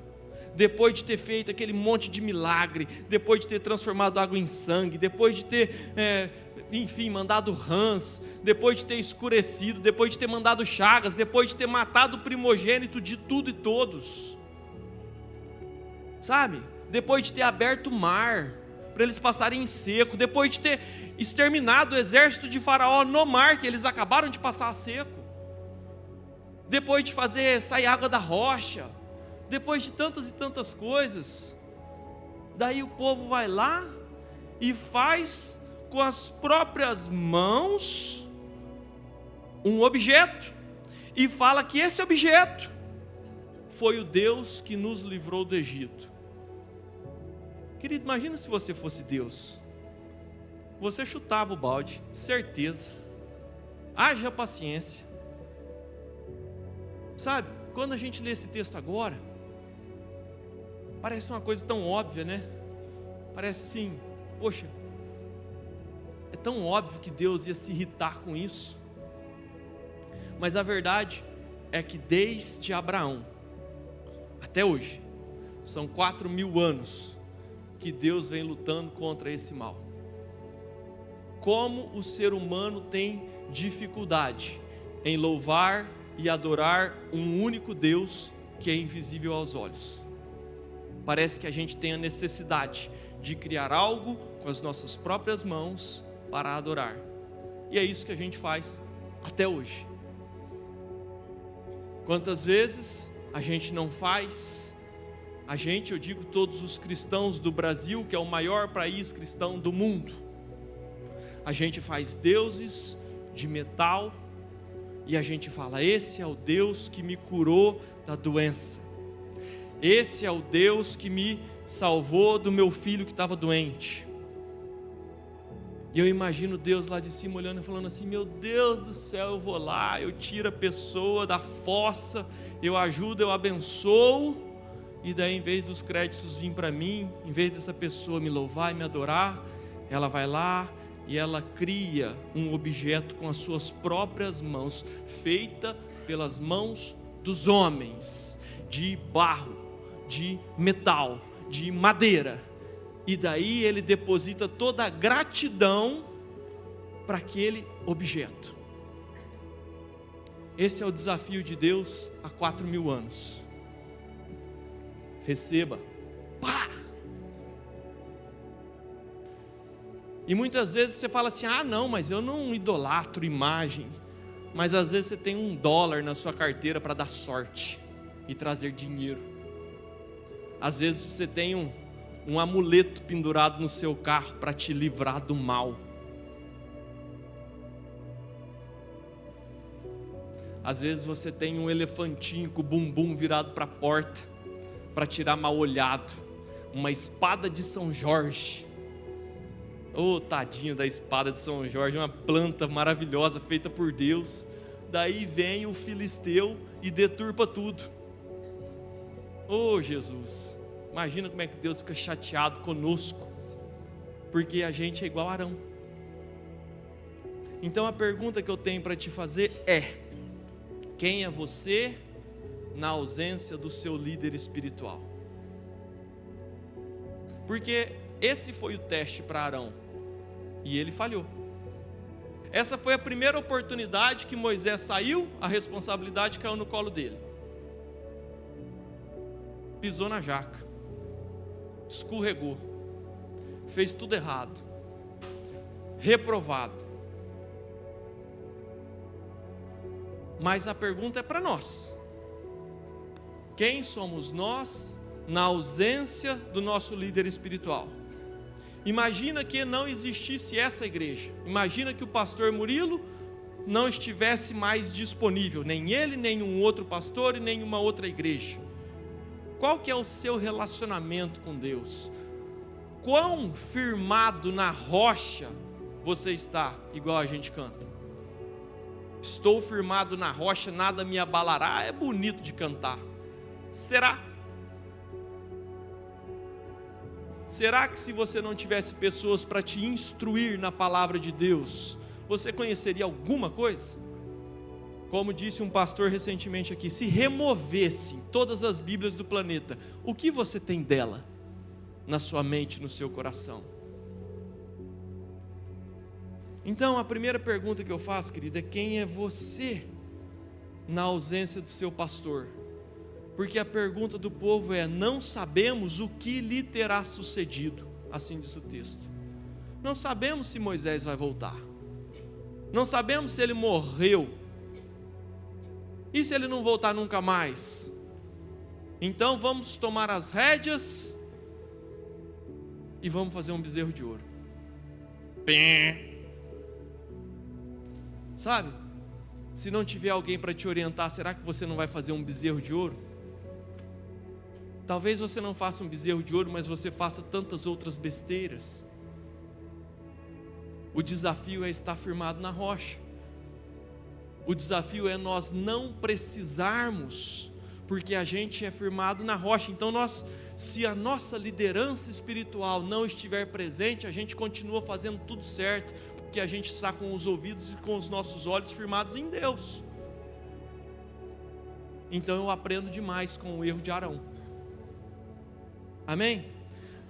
depois de ter feito aquele monte de milagre, depois de ter transformado água em sangue, depois de ter, mandado rãs, depois de ter escurecido, depois de ter mandado chagas, depois de ter matado o primogênito de tudo e todos, sabe? Depois de ter aberto o mar para eles passarem em seco, depois de ter exterminado o exército de Faraó no mar, que eles acabaram de passar a seco, depois de fazer sair água da rocha, depois de tantas e tantas coisas, daí o povo vai lá e faz com as próprias mãos um objeto, e fala que esse objeto foi o Deus que nos livrou do Egito. Querido, imagina se você fosse Deus, você chutava o balde, certeza. Haja paciência. Sabe, quando a gente lê esse texto agora, parece uma coisa tão óbvia, né? Parece assim, poxa, é tão óbvio que Deus ia se irritar com isso. Mas a verdade é que desde Abraão até hoje, são 4.000 anos que Deus vem lutando contra esse mal. Como o ser humano tem dificuldade em louvar e adorar um único Deus que é invisível aos olhos. Parece que a gente tem a necessidade de criar algo com as nossas próprias mãos para adorar. E é isso que a gente faz até hoje. Quantas vezes a gente não faz? A gente, eu digo todos os cristãos do Brasil, que é o maior país cristão do mundo. A gente faz deuses de metal e a gente fala: esse é o Deus que me curou da doença. Esse é o Deus que me salvou do meu filho que estava doente. E eu imagino Deus lá de cima olhando e falando assim: meu Deus do céu, eu vou lá, eu tiro a pessoa da fossa, eu ajudo, eu abençoo, e daí em vez dos créditos vir para mim, em vez dessa pessoa me louvar e me adorar, ela vai lá e ela cria um objeto com as suas próprias mãos, feita pelas mãos dos homens, de barro, de metal, de madeira. E daí ele deposita toda a gratidão para aquele objeto. Esse é o desafio de Deus há 4.000 anos. Receba. Pá! E muitas vezes você fala assim: ah não, mas eu não idolatro imagem. Mas às vezes você tem $1 na sua carteira para dar sorte e trazer dinheiro. Às vezes você tem um amuleto pendurado no seu carro para te livrar do mal. Às vezes você tem um elefantinho com o bumbum virado para a porta para tirar mal olhado. Uma espada de São Jorge. Oh, tadinho da espada de São Jorge, uma planta maravilhosa feita por Deus. Daí vem o filisteu e deturpa tudo. Oh, Jesus, imagina como é que Deus fica chateado conosco, porque a gente é igual a Arão. Então a pergunta que eu tenho para te fazer é: quem é você na ausência do seu líder espiritual? Porque esse foi o teste para Arão e ele falhou. Essa foi a primeira oportunidade que Moisés saiu, a responsabilidade caiu no colo dele. Pisou na jaca, escorregou, fez tudo errado, reprovado. Mas a pergunta é para nós: Quem somos nós na ausência do nosso líder espiritual? Imagina que não existisse essa igreja. Imagina que o pastor Murilo não estivesse mais disponível, nem ele, nenhum outro pastor e nenhuma outra igreja. Qual que é o seu relacionamento com Deus? Quão firmado na rocha você está, igual a gente canta? Estou firmado na rocha, nada me abalará. É bonito de cantar. Será? Será que se você não tivesse pessoas para te instruir na palavra de Deus, você conheceria alguma coisa? Como disse um pastor recentemente aqui, se removesse todas as Bíblias do planeta, o que você tem dela na sua mente, no seu coração? Então a primeira pergunta que eu faço, querido, é quem é você na ausência do seu pastor? Porque a pergunta do povo é: não sabemos o que lhe terá sucedido, assim diz o texto. Não sabemos se Moisés vai voltar, não sabemos se ele morreu, e se ele não voltar nunca mais? Então vamos tomar as rédeas e vamos fazer um bezerro de ouro. Sabe, se não tiver alguém para te orientar, será que você não vai fazer um bezerro de ouro? Talvez você não faça um bezerro de ouro, mas você faça tantas outras besteiras. O desafio é estar firmado na rocha. O desafio é nós não precisarmos, porque a gente é firmado na rocha. Então se a nossa liderança espiritual não estiver presente, a gente continua fazendo tudo certo, porque a gente está com os ouvidos e com os nossos olhos firmados em Deus. Então eu aprendo demais com o erro de Arão. Amém?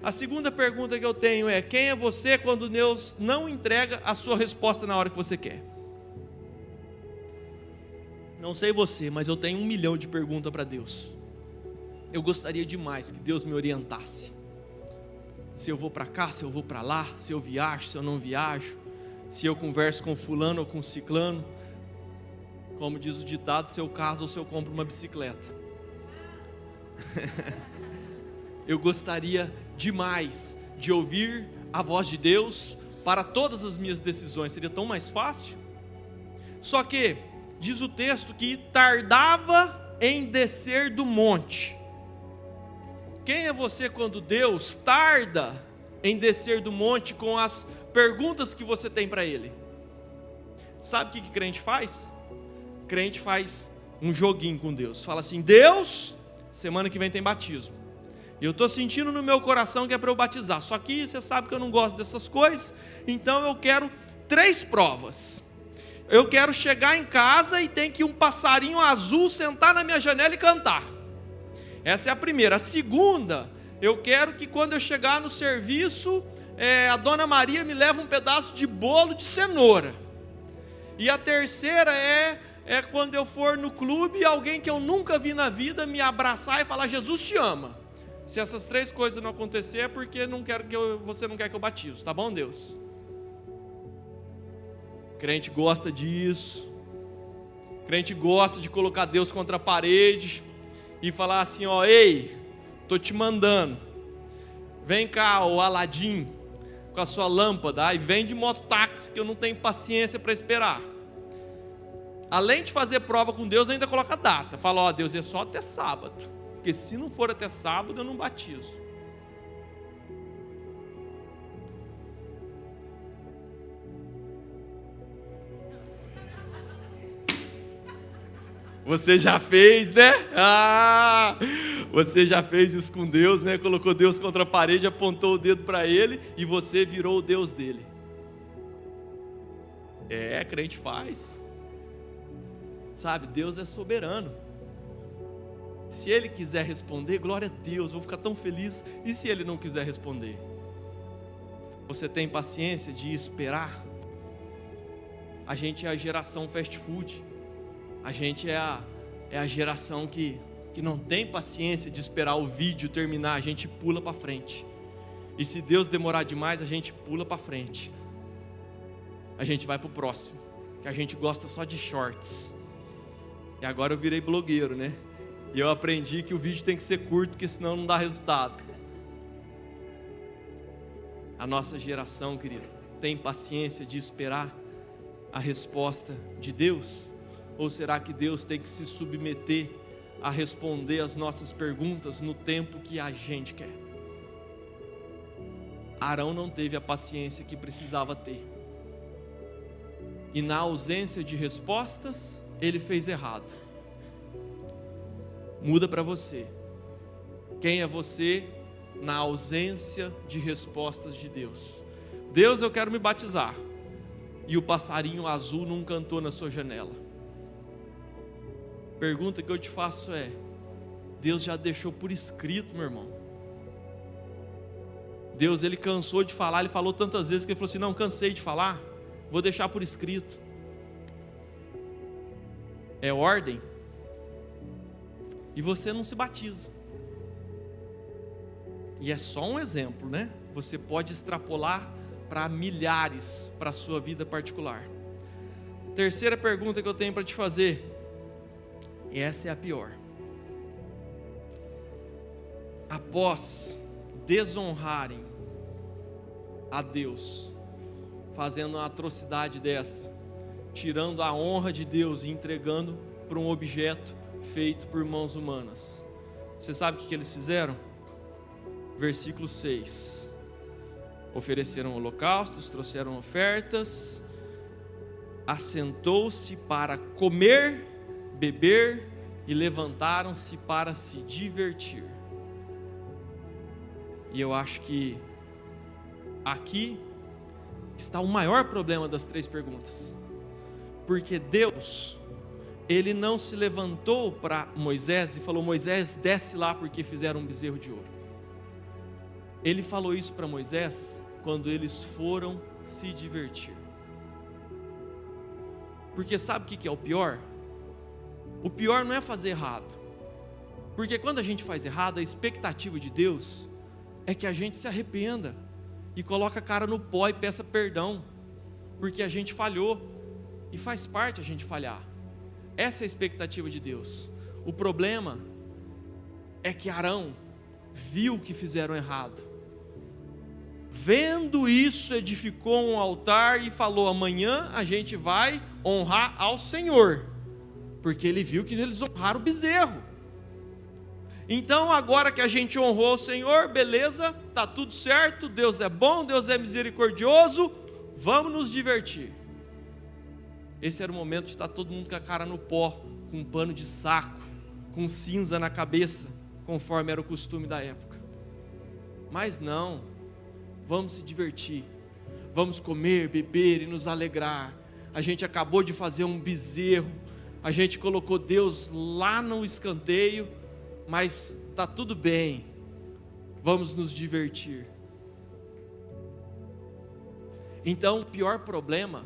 A segunda pergunta que eu tenho é: quem é você quando Deus não entrega a sua resposta na hora que você quer? Não sei você, mas eu tenho 1 milhão de perguntas para Deus. Eu gostaria demais que Deus me orientasse. Se eu vou para cá, se eu vou para lá, se eu viajo, se eu não viajo, se eu converso com fulano ou com ciclano. Como diz o ditado, se eu caso ou se eu compro uma bicicleta. Eu gostaria demais de ouvir a voz de Deus para todas as minhas decisões. Seria tão mais fácil. Só que diz o texto que tardava em descer do monte. Quem é você quando Deus tarda em descer do monte com as perguntas que você tem para Ele? Sabe o que crente faz? Crente faz um joguinho com Deus. Fala assim: Deus, semana que vem tem batismo. Eu estou sentindo no meu coração que é para eu batizar. Só que você sabe que eu não gosto dessas coisas. Então eu quero 3 provas. Eu quero chegar em casa e tem que um passarinho azul sentar na minha janela e cantar. Essa é a primeira. A segunda, eu quero que quando eu chegar no serviço, a Dona Maria me leve um pedaço de bolo de cenoura. E a terceira é quando eu for no clube, alguém que eu nunca vi na vida me abraçar e falar: Jesus te ama. Se essas 3 coisas não acontecer, é porque você não quer que eu batizo, tá bom, Deus? Crente gosta disso. Crente gosta de colocar Deus contra a parede e falar assim: ó, ei, tô te mandando. Vem cá, o Aladim, com a sua lâmpada, aí vem de mototáxi, que eu não tenho paciência para esperar. Além de fazer prova com Deus, ainda coloca data. Fala: ó, Deus, é só até sábado. Porque se não for até sábado, eu não batizo. Você já fez, né? Você já fez isso com Deus, né? Colocou Deus contra a parede, apontou o dedo para Ele e você virou o Deus dele. Crente faz. Sabe, Deus é soberano. Se Ele quiser responder, glória a Deus, vou ficar tão feliz. E se Ele não quiser responder? Você tem paciência de esperar? A gente é a geração fast food. A gente é a geração que não tem paciência de esperar o vídeo terminar. A gente pula para frente. E se Deus demorar demais, a gente pula para frente. A gente vai para o próximo, que a gente gosta só de shorts. E agora eu virei blogueiro, né? E eu aprendi que o vídeo tem que ser curto, porque senão não dá resultado. A nossa geração, querido, tem paciência de esperar a resposta de Deus? Ou será que Deus tem que se submeter a responder as nossas perguntas no tempo que a gente quer? Arão não teve a paciência que precisava ter. E na ausência de respostas, ele fez errado. Muda para você. Quem é você na ausência de respostas de Deus? Deus, eu quero me batizar. E o passarinho azul não cantou na sua janela. Pergunta que eu te faço é: Deus já deixou por escrito, meu irmão. Deus, ele cansou de falar, ele falou tantas vezes que ele falou assim: não, cansei de falar, vou deixar por escrito. É ordem. E você não se batiza. E é só um exemplo, né? Você pode extrapolar para milhares para a sua vida particular. Terceira pergunta que eu tenho para te fazer, e essa é a pior. Após desonrarem a Deus, fazendo uma atrocidade dessa, tirando a honra de Deus e entregando para um objeto feito por mãos humanas, você sabe o que eles fizeram? Versículo 6: ofereceram holocaustos, trouxeram ofertas, assentou-se para comer, beber e levantaram-se para se divertir. E eu acho que aqui está o maior problema das três perguntas, porque Deus, ele não se levantou para Moisés e falou: Moisés, desce lá porque fizeram um bezerro de ouro. Ele falou isso para Moisés quando eles foram se divertir. Porque sabe o que é o pior? O pior não é fazer errado, porque quando a gente faz errado, a expectativa de Deus é que a gente se arrependa e coloque a cara no pó e peça perdão, porque a gente falhou, e faz parte a gente falhar. Essa é a expectativa de Deus. O problema é que Arão viu que fizeram errado. Vendo isso, edificou um altar e falou: amanhã a gente vai honrar ao Senhor, porque ele viu que eles honraram o bezerro. Então agora que a gente honrou o Senhor, beleza, tá tudo certo, Deus é bom, Deus é misericordioso, vamos nos divertir. Esse era o momento de estar todo mundo com a cara no pó, com um pano de saco, com cinza na cabeça, conforme era o costume da época. Mas não, vamos se divertir, vamos comer, beber e nos alegrar. A gente acabou de fazer um bezerro, a gente colocou Deus lá no escanteio, mas está tudo bem, vamos nos divertir. Então o pior problema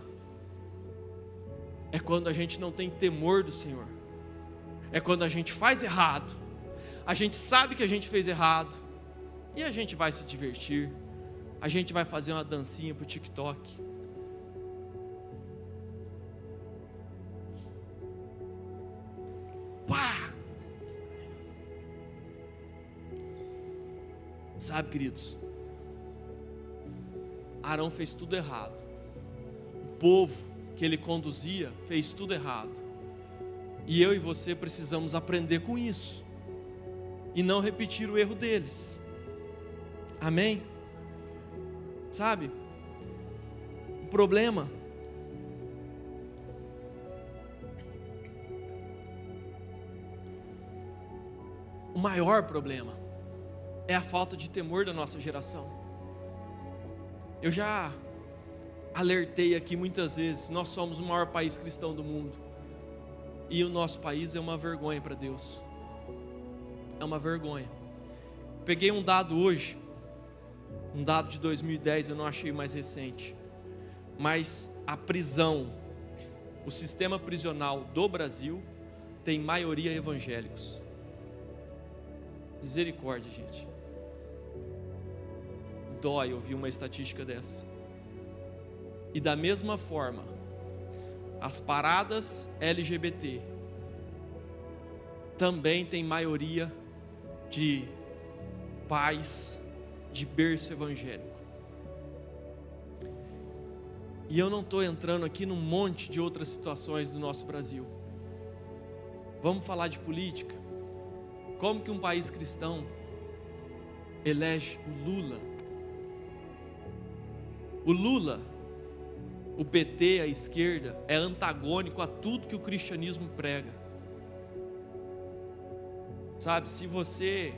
é quando a gente não tem temor do Senhor, é quando a gente faz errado, a gente sabe que a gente fez errado, e a gente vai se divertir, a gente vai fazer uma dancinha para o TikTok. Pá! Sabe, queridos, Arão fez tudo errado, o povo que ele conduzia fez tudo errado, e eu e você precisamos aprender com isso, e não repetir o erro deles, amém? Sabe, o problema o maior problema é a falta de temor da nossa geração. Eu já alertei aqui muitas vezes, nós somos o maior país cristão do mundo, e o nosso país é uma vergonha para Deus, é uma vergonha. Peguei um dado hoje, um dado de 2010, eu não achei mais recente, mas a prisão, o sistema prisional do Brasil tem maioria evangélicos. Misericórdia, gente. Dói ouvir uma estatística dessa. E da mesma forma, as paradas LGBT também tem maioria de pais de berço evangélico. E eu não estou entrando aqui num monte de outras situações do nosso Brasil. Vamos falar de política? Como que um país cristão elege o Lula? O Lula, o PT, a esquerda, é antagônico a tudo que o cristianismo prega. Sabe, se você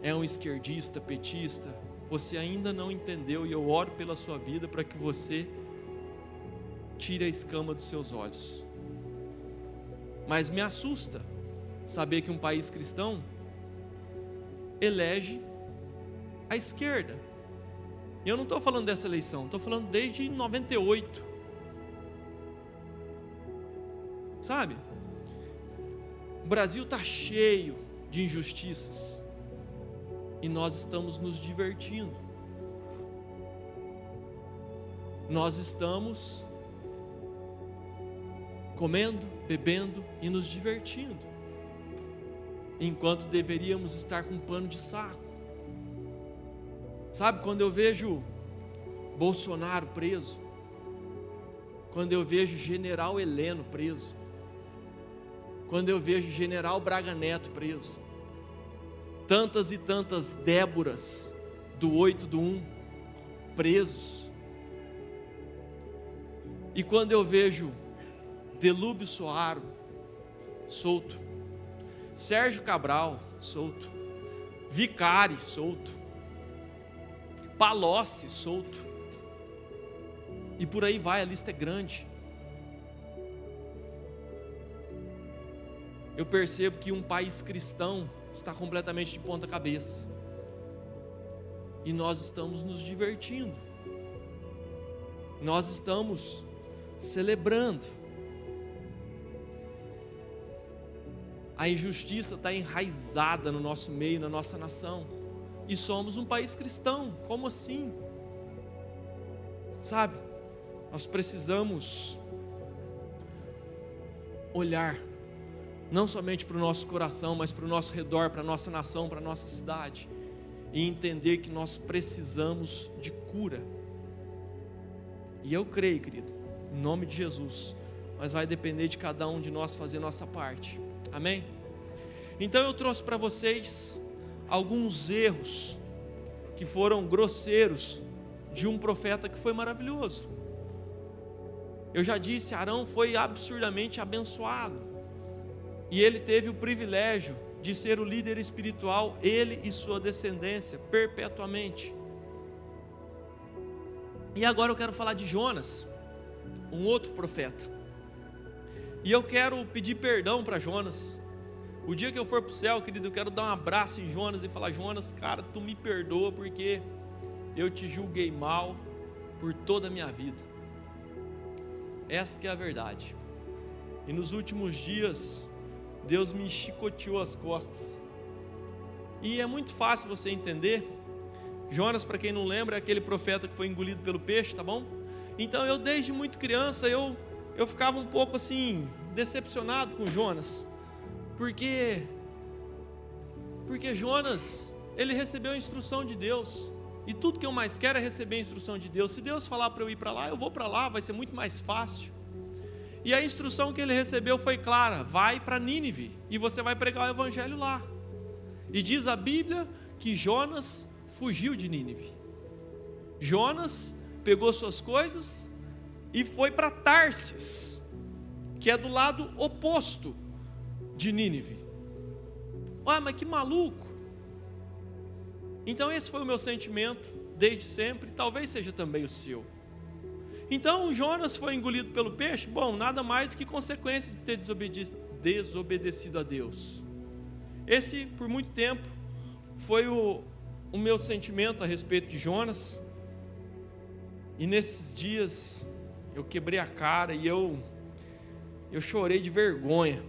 é um esquerdista, petista, você ainda não entendeu, e eu oro pela sua vida para que você tire a escama dos seus olhos. Mas me assusta saber que um país cristão elege a esquerda. E eu não estou falando dessa eleição, estou falando desde 98. Sabe? O Brasil está cheio de injustiças. E nós estamos nos divertindo. Nós estamos comendo, bebendo e nos divertindo, enquanto deveríamos estar com um pano de saco. Sabe, quando eu vejo Bolsonaro preso, quando eu vejo General Heleno preso, quando eu vejo General Braga Neto preso, tantas e tantas Déboras do 8/1 presos, e quando eu vejo Delúbio Soaro solto, Sérgio Cabral solto, Vicari solto, Palocci solto, e por aí vai, a lista é grande. Eu percebo que um país cristão está completamente de ponta cabeça, e nós estamos nos divertindo, nós estamos celebrando. A injustiça está enraizada no nosso meio, na nossa nação, e somos um país cristão. Como assim? Sabe, nós precisamos olhar não somente para o nosso coração, mas para o nosso redor, para a nossa nação, para a nossa cidade, e entender que nós precisamos de cura. E eu creio, querido, em nome de Jesus, mas vai depender de cada um de nós fazer nossa parte. Amém? Então eu trouxe para vocês alguns erros que foram grosseiros de um profeta que foi maravilhoso. Eu já disse, Arão foi absurdamente abençoado, e ele teve o privilégio de ser o líder espiritual, ele e sua descendência, perpetuamente. E agora eu quero falar de Jonas, um outro profeta. E eu quero pedir perdão para Jonas. O dia que eu for para o céu, querido, eu quero dar um abraço em Jonas e falar: Jonas, cara, tu me perdoa porque eu te julguei mal por toda a minha vida. Essa que é a verdade. E nos últimos dias, Deus me chicoteou as costas. E é muito fácil você entender. Jonas, para quem não lembra, é aquele profeta que foi engolido pelo peixe, tá bom? Então eu desde muito criança, eu ficava um pouco assim, decepcionado com Jonas. Porque Jonas, ele recebeu a instrução de Deus. E tudo que eu mais quero é receber a instrução de Deus. Se Deus falar para eu ir para lá, eu vou para lá, vai ser muito mais fácil. E a instrução que ele recebeu foi clara: vai para Nínive e você vai pregar o evangelho lá. E diz a Bíblia que Jonas fugiu de Nínive. Jonas pegou suas coisas e foi para Tarsis, que é do lado oposto de Nínive. Olha, mas que maluco! Então esse foi o meu sentimento desde sempre, talvez seja também o seu. Então Jonas foi engolido pelo peixe, bom, nada mais do que consequência de ter desobedecido a Deus. Esse, por muito tempo, foi o meu sentimento a respeito de Jonas. E nesses dias eu quebrei a cara e eu chorei de vergonha.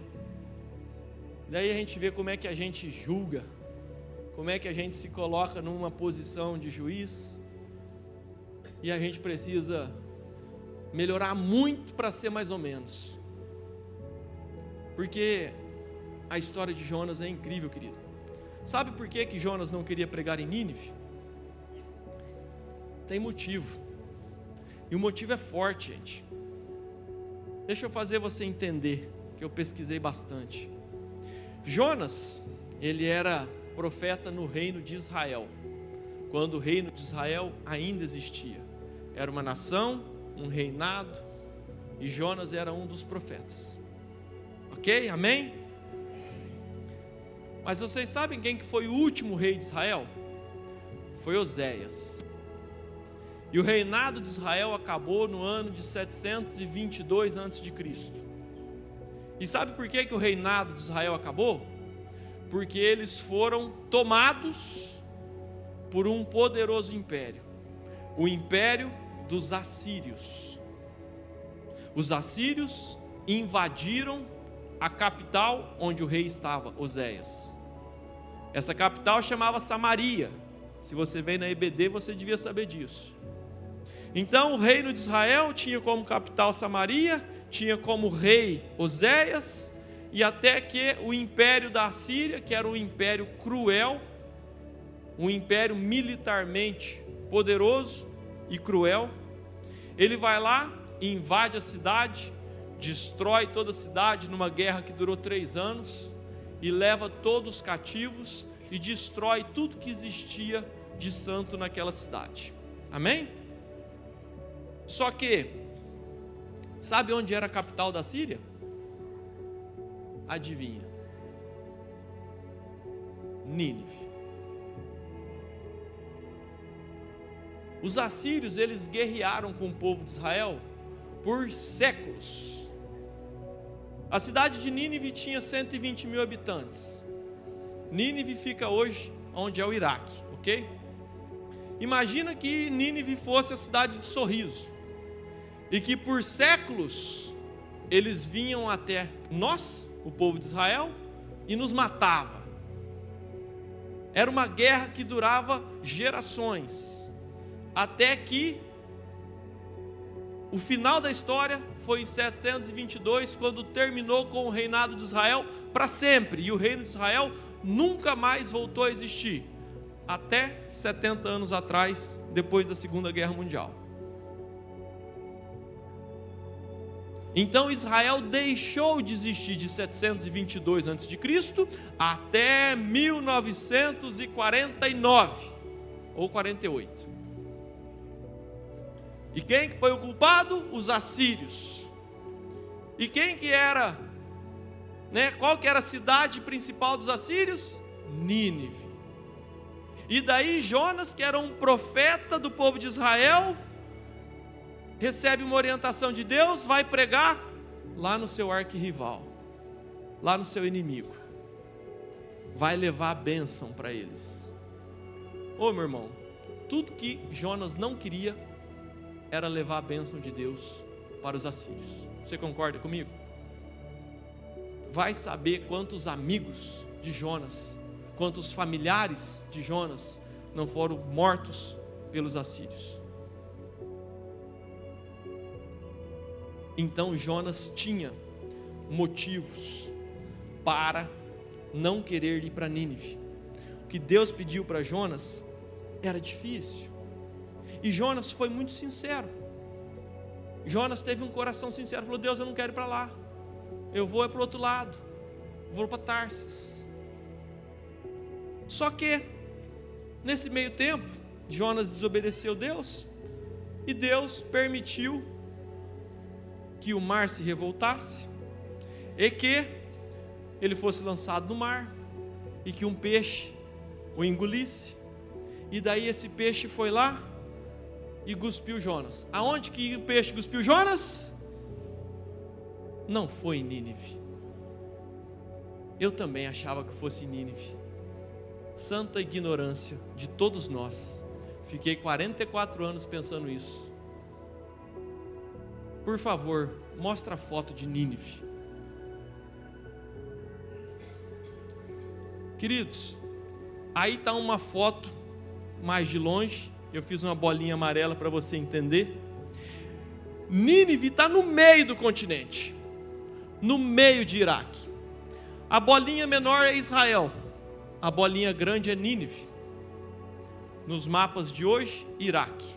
Daí a gente vê como é que a gente julga, como é que a gente se coloca numa posição de juiz, e a gente precisa melhorar muito para ser mais ou menos, porque a história de Jonas é incrível, querido. Sabe por que Jonas não queria pregar em Nínive? Tem motivo. E o motivo é forte, gente. Deixa eu fazer você entender, que eu pesquisei bastante. Jonas, ele era profeta no reino de Israel, quando o reino de Israel ainda existia. Era uma nação, um reinado, e Jonas era um dos profetas. Ok? Amém? Mas vocês sabem quem que foi o último rei de Israel? Foi Oséias. E o reinado de Israel acabou no ano de 722 a.C. E sabe por que o reinado de Israel acabou? Porque eles foram tomados por um poderoso império, o império dos assírios. Os assírios invadiram a capital onde o rei estava, Oséias. Essa capital chamava Samaria. Se você vem na EBD, você devia saber disso. Então o reino de Israel tinha como capital Samaria, tinha como rei Oséias, e até que o império da Assíria, que era um império cruel, um império militarmente poderoso e cruel, ele vai lá e invade a cidade, destrói toda a cidade numa guerra que durou 3 anos, e leva todos os cativos e destrói tudo que existia de santo naquela cidade. Amém? Só que, sabe onde era a capital da Síria? Adivinha? Nínive. Os assírios, eles guerrearam com o povo de Israel por séculos. A cidade de Nínive tinha 120 mil habitantes. Nínive fica hoje onde é o Iraque, ok? Imagina que Nínive fosse a cidade de Sorriso, e que por séculos eles vinham até nós, o povo de Israel, e nos matava. Era uma guerra que durava gerações, até que o final da história foi em 722, quando terminou com o reinado de Israel para sempre, e o reino de Israel nunca mais voltou a existir, até 70 anos atrás, depois da Segunda Guerra Mundial. Então Israel deixou de existir de 722 a.C. até 1949 ou 48. E quem que foi o culpado? Os assírios. E quem que era, qual que era a cidade principal dos assírios? Nínive. E daí Jonas, que era um profeta do povo de Israel, recebe uma orientação de Deus, vai pregar lá no seu arquirrival, lá no seu inimigo, vai levar a bênção para eles. Ô meu irmão, tudo que Jonas não queria era levar a bênção de Deus para os assírios. Você concorda comigo? Vai saber quantos amigos de Jonas, quantos familiares de Jonas não foram mortos pelos assírios. Então Jonas tinha motivos para não querer ir para Nínive. O que Deus pediu para Jonas era difícil. E Jonas foi muito sincero. Jonas teve um coração sincero, falou: Deus, eu não quero ir para lá, eu vou para o outro lado, vou para Tarsis. Só que nesse meio tempo Jonas desobedeceu Deus, e Deus permitiu que o mar se revoltasse, e que ele fosse lançado no mar, e que um peixe o engolisse. E daí esse peixe foi lá e cuspiu Jonas. Aonde que o peixe cuspiu Jonas? Não foi em Nínive. Eu também achava que fosse em Nínive. Santa ignorância de todos nós. Fiquei 44 anos pensando isso. Por favor, mostra a foto de Nínive. Queridos, aí está uma foto mais de longe. Eu fiz uma bolinha amarela para você entender. Nínive está no meio do continente, no meio de Iraque. A bolinha menor é Israel, a bolinha grande é Nínive. Nos mapas de hoje, Iraque.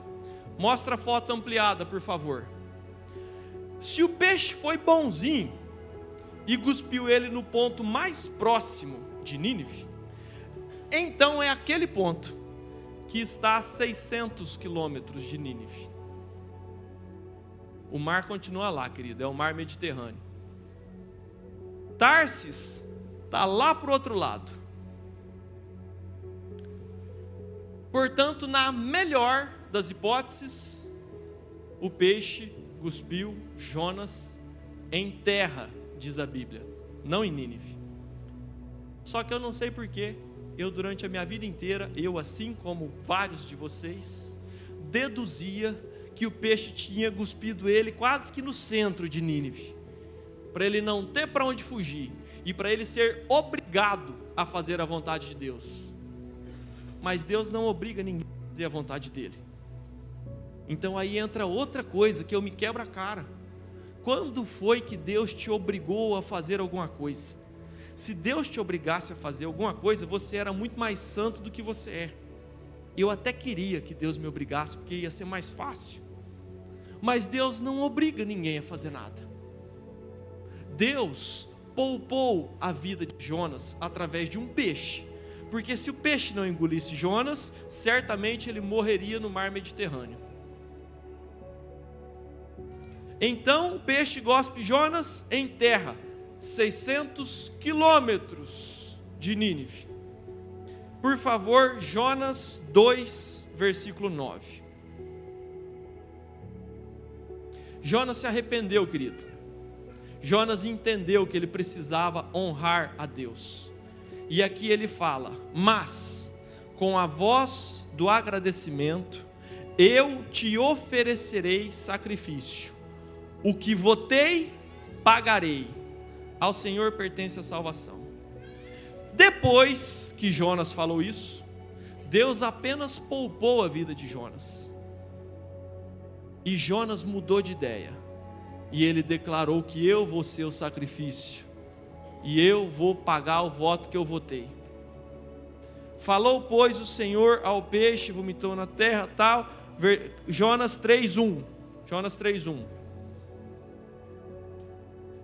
Mostra a foto ampliada, por favor. Se o peixe foi bonzinho e cuspiu ele no ponto mais próximo de Nínive, então é aquele ponto que está a 600 quilômetros de Nínive. O mar continua lá, querido, é o mar Mediterrâneo. Tarsis está lá para o outro lado. Portanto, na melhor das hipóteses, o peixe cuspiu Jonas em terra, diz a Bíblia, não em Nínive. Só que eu não sei porquê, eu durante a minha vida inteira, eu assim como vários de vocês, deduzia que o peixe tinha cuspido ele quase que no centro de Nínive, para ele não ter para onde fugir e para ele ser obrigado a fazer a vontade de Deus. Mas Deus não obriga ninguém a fazer a vontade dele. Então aí entra outra coisa que eu me quebro a cara. Quando foi que Deus te obrigou a fazer alguma coisa? Se Deus te obrigasse a fazer alguma coisa, você era muito mais santo do que você é. Eu até queria que Deus me obrigasse, porque ia ser mais fácil. Mas Deus não obriga ninguém a fazer nada. Deus poupou a vida de Jonas através de um peixe. Porque se o peixe não engolisse Jonas, certamente ele morreria no mar Mediterrâneo. Então o peixe gospe Jonas em terra, 600 quilômetros de Nínive. Por favor, Jonas 2, versículo 9. Jonas se arrependeu, querido. Jonas entendeu que ele precisava honrar a Deus. E aqui ele fala: mas com a voz do agradecimento eu te oferecerei sacrifício, o que votei pagarei, ao Senhor pertence a salvação. Depois que Jonas falou isso, Deus apenas poupou a vida de Jonas, e Jonas mudou de ideia, e ele declarou que eu vou ser o sacrifício, e eu vou pagar o voto que eu votei. Falou, pois, o Senhor ao peixe, vomitou na terra, tal. Jonas 3:1. Jonas 3:1.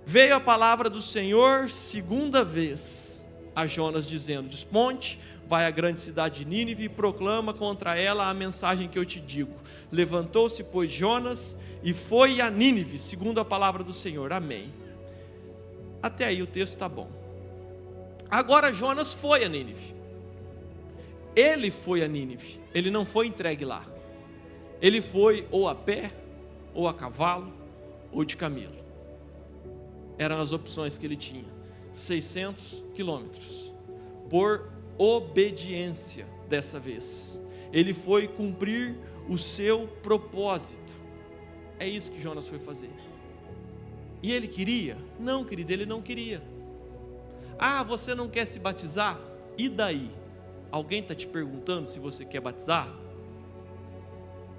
Veio a palavra do Senhor segunda vez a Jonas, dizendo: desponte, vai à grande cidade de Nínive e proclama contra ela a mensagem que eu te digo. Levantou-se, pois, Jonas e foi a Nínive, segundo a palavra do Senhor. Amém. Até aí o texto está bom. Agora Jonas foi a Nínive. Ele foi a Nínive. Ele não foi entregue lá. Ele foi ou a pé, ou a cavalo, ou de camelo. Eram as opções que ele tinha. 600 quilômetros. Por obediência dessa vez. Ele foi cumprir o seu propósito. É isso que Jonas foi fazer. E ele queria? Não, querido, ele não queria. Ah, você não quer se batizar? E daí? Alguém está te perguntando se você quer batizar?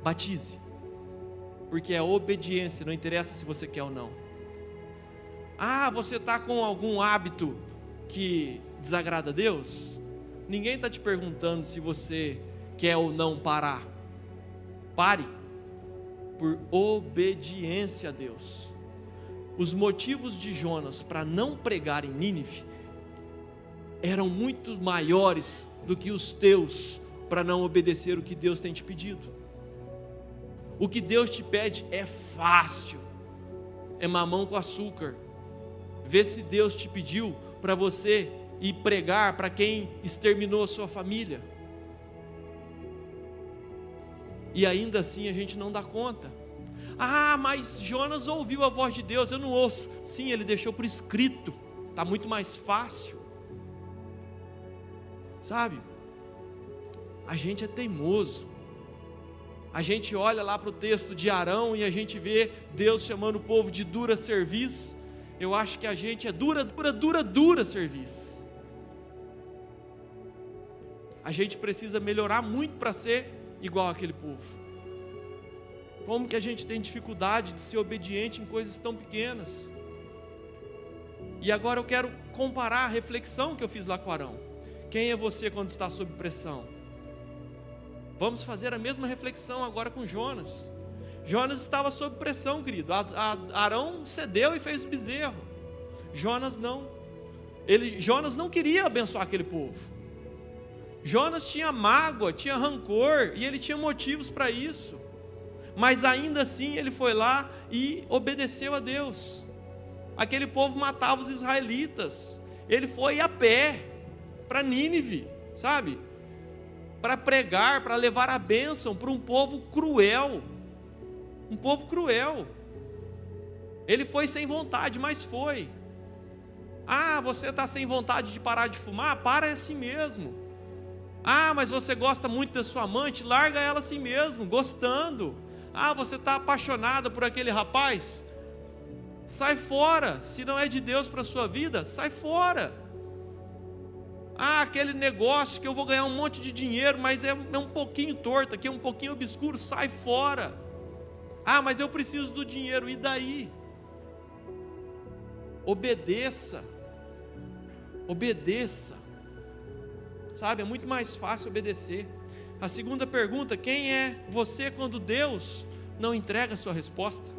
Batize. Porque é obediência, não interessa se você quer ou não. Ah, você está com algum hábito que desagrada a Deus? Ninguém está te perguntando se você quer ou não parar. Pare. Por obediência a Deus. Os motivos de Jonas para não pregar em Nínive eram muito maiores do que os teus para não obedecer o que Deus tem te pedido. O que Deus te pede é fácil, é mamão com açúcar. Vê se Deus te pediu para você ir pregar para quem exterminou a sua família. E ainda assim a gente não dá conta. Ah, mas Jonas ouviu a voz de Deus, eu não ouço. Sim, ele deixou por escrito, está muito mais fácil. Sabe, a gente é teimoso. A gente olha lá para o texto de Arão e a gente vê Deus chamando o povo de dura serviço. Eu acho que a gente é dura serviço. A gente precisa melhorar muito para ser igual àquele povo. Como que a gente tem dificuldade de ser obediente em coisas tão pequenas? E agora eu quero comparar a reflexão que eu fiz lá com Arão. Quem é você quando está sob pressão? Vamos fazer a mesma reflexão agora com Jonas. Jonas estava sob pressão, querido. Arão cedeu e fez o bezerro. Jonas não. Jonas não queria abençoar aquele povo. Jonas tinha mágoa, tinha rancor, e ele tinha motivos para isso. Mas ainda assim ele foi lá e obedeceu a Deus. Aquele povo matava os israelitas. Ele foi a pé para Nínive, sabe? Para pregar, para levar a bênção para um povo cruel. Um povo cruel. Ele foi sem vontade, mas foi. Ah, você está sem vontade de parar de fumar? Para assim mesmo. Ah, mas você gosta muito da sua amante? Larga ela assim mesmo, gostando. Ah, você está apaixonada por aquele rapaz? Sai fora. Se não é de Deus para a sua vida, sai fora. Ah, aquele negócio que eu vou ganhar um monte de dinheiro, mas é um pouquinho torto, aqui é um pouquinho obscuro, sai fora. Ah, mas eu preciso do dinheiro, e daí? Obedeça. Obedeça. Sabe, é muito mais fácil obedecer. A segunda pergunta: quem é você quando Deus não entrega a sua resposta?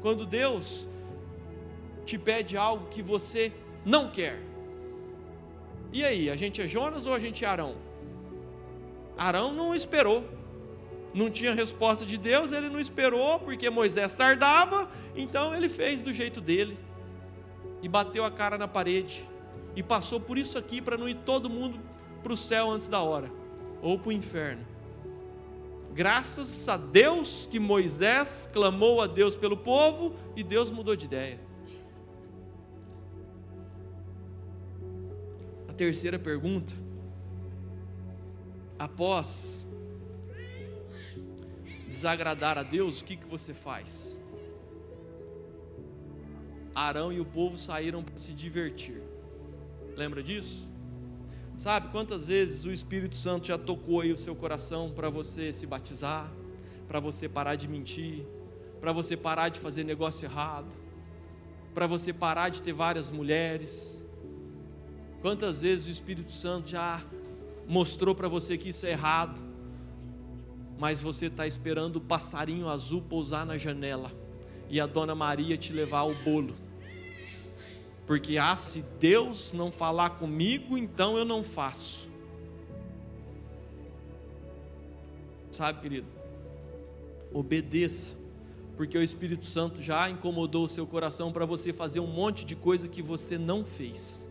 Quando Deus te pede algo que você não quer? E aí, a gente é Jonas ou a gente é Arão? Arão não esperou. Não tinha resposta de Deus, ele não esperou, porque Moisés tardava, então ele fez do jeito dele. E bateu a cara na parede. E passou por isso aqui, para não ir todo mundo para o céu antes da hora, ou para o inferno. Graças a Deus que Moisés clamou a Deus pelo povo, e Deus mudou de ideia. A terceira pergunta: após desagradar a Deus, o que você faz? Arão e o povo saíram para se divertir. Lembra disso? Sabe quantas vezes o Espírito Santo já tocou aí o seu coração para você se batizar, para você parar de mentir, para você parar de fazer negócio errado, para você parar de ter várias mulheres? Quantas vezes o Espírito Santo já mostrou para você que isso é errado, mas você está esperando o passarinho azul pousar na janela e a Dona Maria te levar o bolo? Porque, se Deus não falar comigo, então eu não faço. Sabe, querido? Obedeça, porque o Espírito Santo já incomodou o seu coração para você fazer um monte de coisa que você não fez.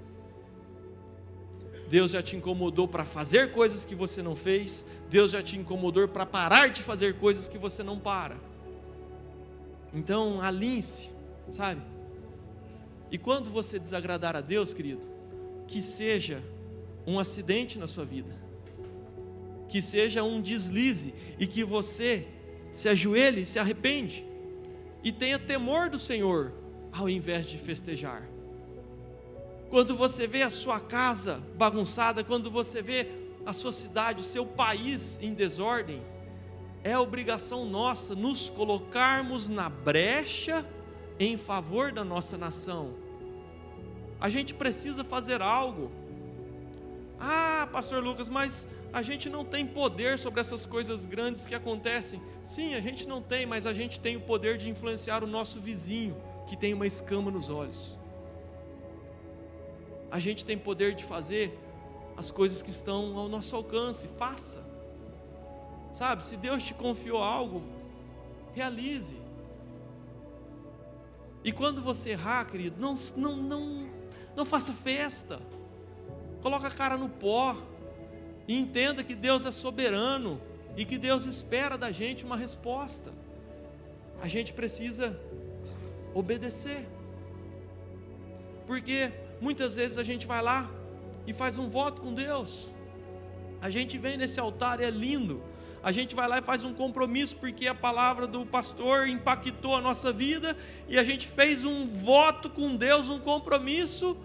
Deus já te incomodou para fazer coisas que você não fez. Deus já te incomodou para parar de fazer coisas que você não para. Então, alinhe-se, sabe? E quando você desagradar a Deus, querido, que seja um acidente na sua vida, que seja um deslize, e que você se ajoelhe, se arrepende, e tenha temor do Senhor, ao invés de festejar. Quando você vê a sua casa bagunçada, quando você vê a sua cidade, o seu país em desordem, é obrigação nossa nos colocarmos na brecha em favor da nossa nação. A gente precisa fazer algo. Pastor Lucas, mas a gente não tem poder sobre essas coisas grandes que acontecem. Sim, a gente não tem, mas a gente tem o poder de influenciar o nosso vizinho, que tem uma escama nos olhos. A gente tem poder de fazer as coisas que estão ao nosso alcance. Faça. Sabe, se Deus te confiou algo, realize. E quando você errar, querido, não faça festa. Coloca a cara no pó e entenda que Deus é soberano e que Deus espera da gente uma resposta. A gente precisa obedecer, porque muitas vezes a gente vai lá e faz um voto com Deus. A gente vem nesse altar e é lindo. A gente vai lá e faz um compromisso porque a palavra do pastor impactou a nossa vida, e a gente fez um voto com Deus, um compromisso,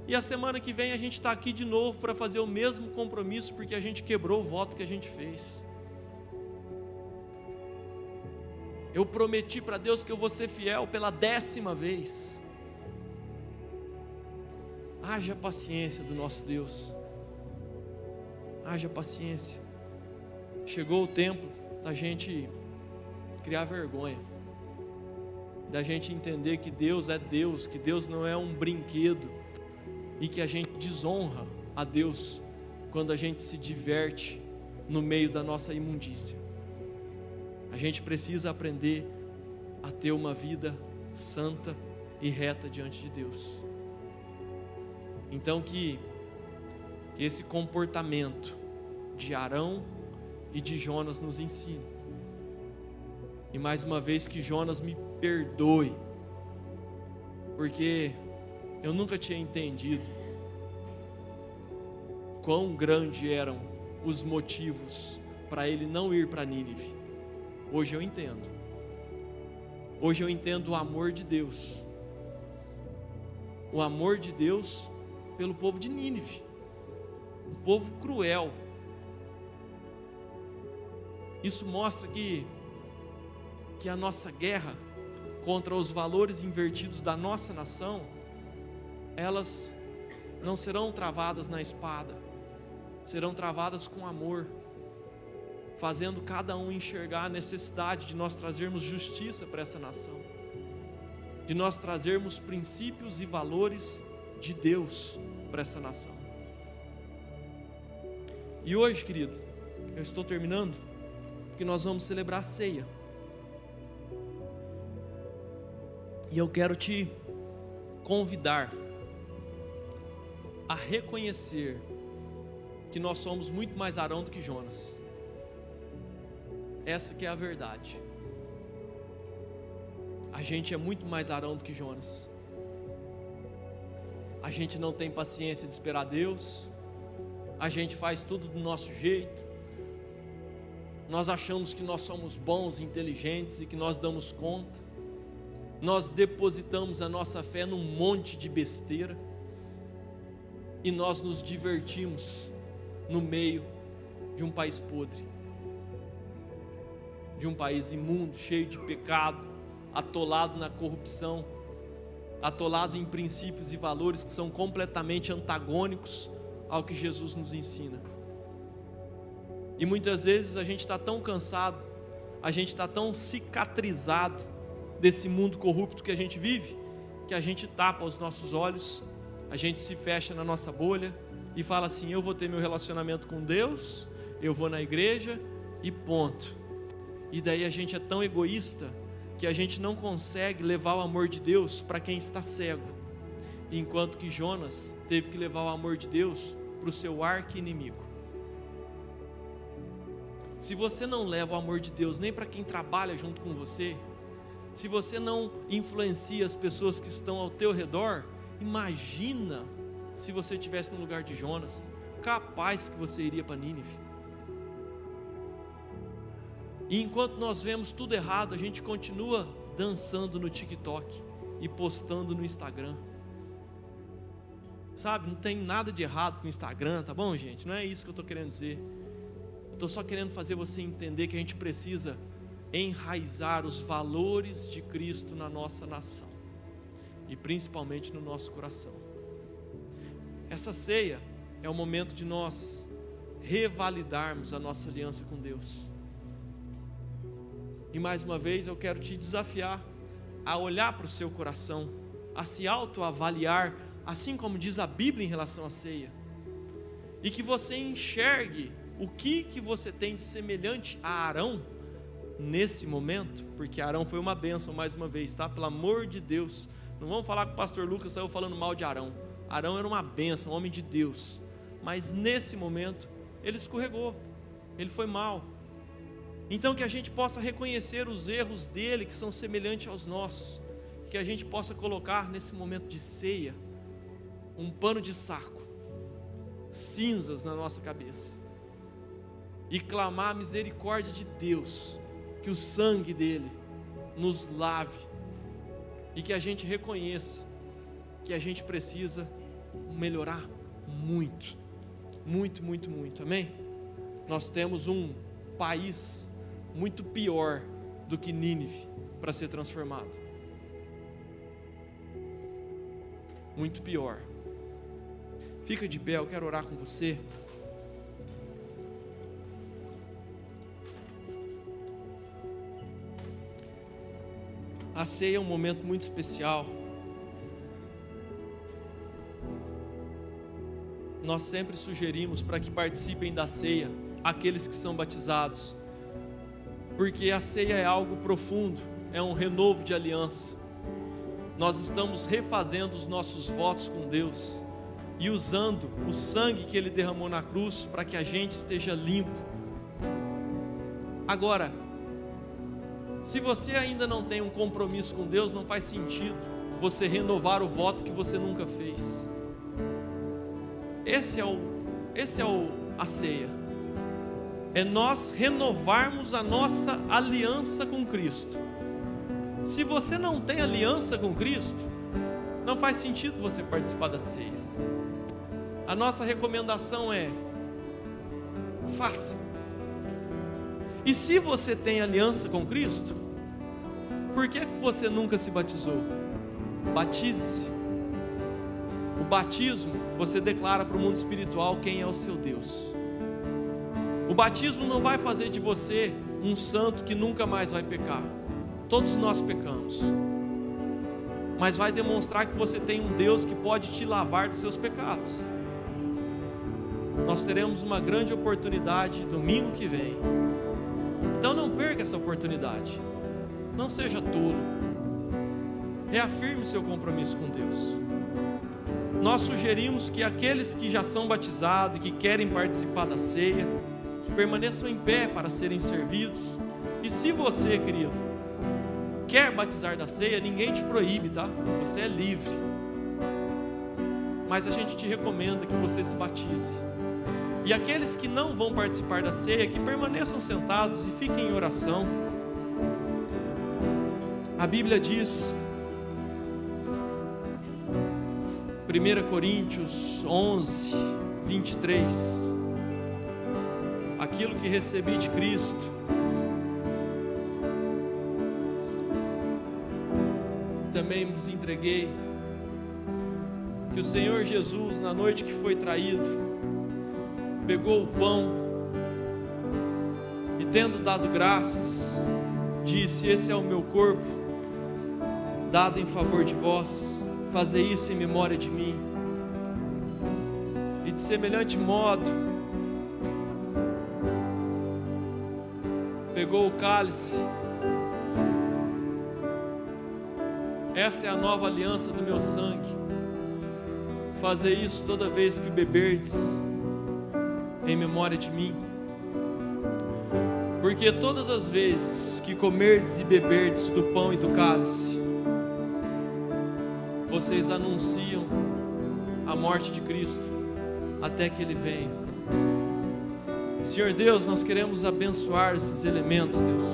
e a semana que vem a gente está aqui de novo para fazer o mesmo compromisso, porque a gente quebrou o voto que a gente fez. Eu prometi para Deus que eu vou ser fiel pela 10ª vez. haja paciência do nosso Deus. Haja paciência. Chegou o tempo da gente criar vergonha, da gente entender que Deus é Deus, que Deus não é um brinquedo, e que a gente desonra a Deus quando a gente se diverte no meio da nossa imundícia. A gente precisa aprender a ter uma vida santa e reta diante de Deus. Então que esse comportamento de Arão e de Jonas nos ensine. E mais uma vez que Jonas me perdoe, porque eu nunca tinha entendido quão grande eram os motivos para ele não ir para Nínive. Hoje eu entendo. Hoje eu entendo o amor de Deus. O amor de Deus pelo povo de Nínive. Um povo cruel. Isso mostra que a nossa guerra contra os valores invertidos da nossa nação, elas não serão travadas na espada, serão travadas com amor, fazendo cada um enxergar a necessidade de nós trazermos justiça para essa nação, de nós trazermos princípios e valores de Deus para essa nação. E hoje, querido, eu estou terminando, porque nós vamos celebrar a ceia. E eu quero te convidar a reconhecer que nós somos muito mais Arão do que Jonas. Essa que é a verdade. A gente é muito mais Arão do que Jonas. A gente não tem paciência de esperar Deus. A gente faz tudo do nosso jeito. Nós achamos que nós somos bons, inteligentes e que nós damos conta. Nós depositamos a nossa fé num monte de besteira e nós nos divertimos no meio de um país podre, de um país imundo, cheio de pecado, atolado na corrupção, atolado em princípios e valores que são completamente antagônicos ao que Jesus nos ensina. E muitas vezes a gente está tão cansado, a gente está tão cicatrizado desse mundo corrupto que a gente vive, que a gente tapa os nossos olhos, a gente se fecha na nossa bolha e fala assim: eu vou ter meu relacionamento com Deus, eu vou na igreja e ponto. E daí a gente é tão egoísta que a gente não consegue levar o amor de Deus para quem está cego, enquanto que Jonas teve que levar o amor de Deus para o seu arqui-inimigo. Se você não leva o amor de Deus nem para quem trabalha junto com você, se você não influencia as pessoas que estão ao teu redor, imagina se você estivesse no lugar de Jonas, capaz que você iria para Nínive. E enquanto nós vemos tudo errado, a gente continua dançando no TikTok e postando no Instagram. Sabe, não tem nada de errado com o Instagram, tá bom, gente? Não é isso que eu estou querendo dizer. Eu estou só querendo fazer você entender que a gente precisa enraizar os valores de Cristo na nossa nação e principalmente no nosso coração. Essa ceia é o momento de nós revalidarmos a nossa aliança com Deus. E mais uma vez eu quero te desafiar a olhar para o seu coração, a se autoavaliar, assim como diz a Bíblia em relação à ceia, e que você enxergue o que você tem de semelhante a Arão nesse momento, porque Arão foi uma bênção mais uma vez, tá? Pelo amor de Deus, não vamos falar que o pastor Lucas saiu falando mal de Arão. Arão era uma bênção, um homem de Deus, mas nesse momento ele escorregou, ele foi mal. Então que a gente possa reconhecer os erros dele que são semelhantes aos nossos, que a gente possa colocar nesse momento de ceia um pano de saco, cinzas na nossa cabeça e clamar a misericórdia de Deus, que o sangue dele nos lave e que a gente reconheça que a gente precisa melhorar muito, muito, muito, muito, amém? Nós temos um país muito pior do que Nínive para ser transformado, muito pior. Fica de pé, eu quero orar com você. A ceia é um momento muito especial. Nós sempre sugerimos para que participem da ceia aqueles que são batizados, porque a ceia é algo profundo, é um renovo de aliança. Nós estamos refazendo os nossos votos com Deus e usando o sangue que Ele derramou na cruz para que a gente esteja limpo. Agora, se você ainda não tem um compromisso com Deus, não faz sentido você renovar o voto que você nunca fez. Esse é a ceia. É nós renovarmos a nossa aliança com Cristo. Se você não tem aliança com Cristo, não faz sentido você participar da ceia. A nossa recomendação é: faça. E se você tem aliança com Cristo, por que você nunca se batizou? Batize-se. O batismo, você declara para o mundo espiritual quem é o seu Deus. O batismo não vai fazer de você um santo que nunca mais vai pecar. Todos nós pecamos. Mas vai demonstrar que você tem um Deus que pode te lavar dos seus pecados. Nós teremos uma grande oportunidade domingo que vem. Então não perca essa oportunidade. Não seja tolo. Reafirme seu compromisso com Deus. Nós sugerimos que aqueles que já são batizados e que querem participar da ceia, que permaneçam em pé para serem servidos. E se você, querido, quer batizar da ceia, ninguém te proíbe, tá? Você é livre. Mas a gente te recomenda que você se batize. E aqueles que não vão participar da ceia, que permaneçam sentados e fiquem em oração. A Bíblia diz, 1 Coríntios 11, 23, aquilo que recebi de Cristo, também vos entreguei, que o Senhor Jesus, na noite que foi traído, pegou o pão e, tendo dado graças, disse: esse é o meu corpo, dado em favor de vós, fazei isso em memória de mim. E de semelhante modo, pegou o cálice. Essa é a nova aliança do meu sangue. Fazei isso toda vez que beberdes, em memória de mim. Porque todas as vezes que comerdes e beberdes do pão e do cálice, vocês anunciam a morte de Cristo até que Ele venha. Senhor Deus, nós queremos abençoar esses elementos, Deus.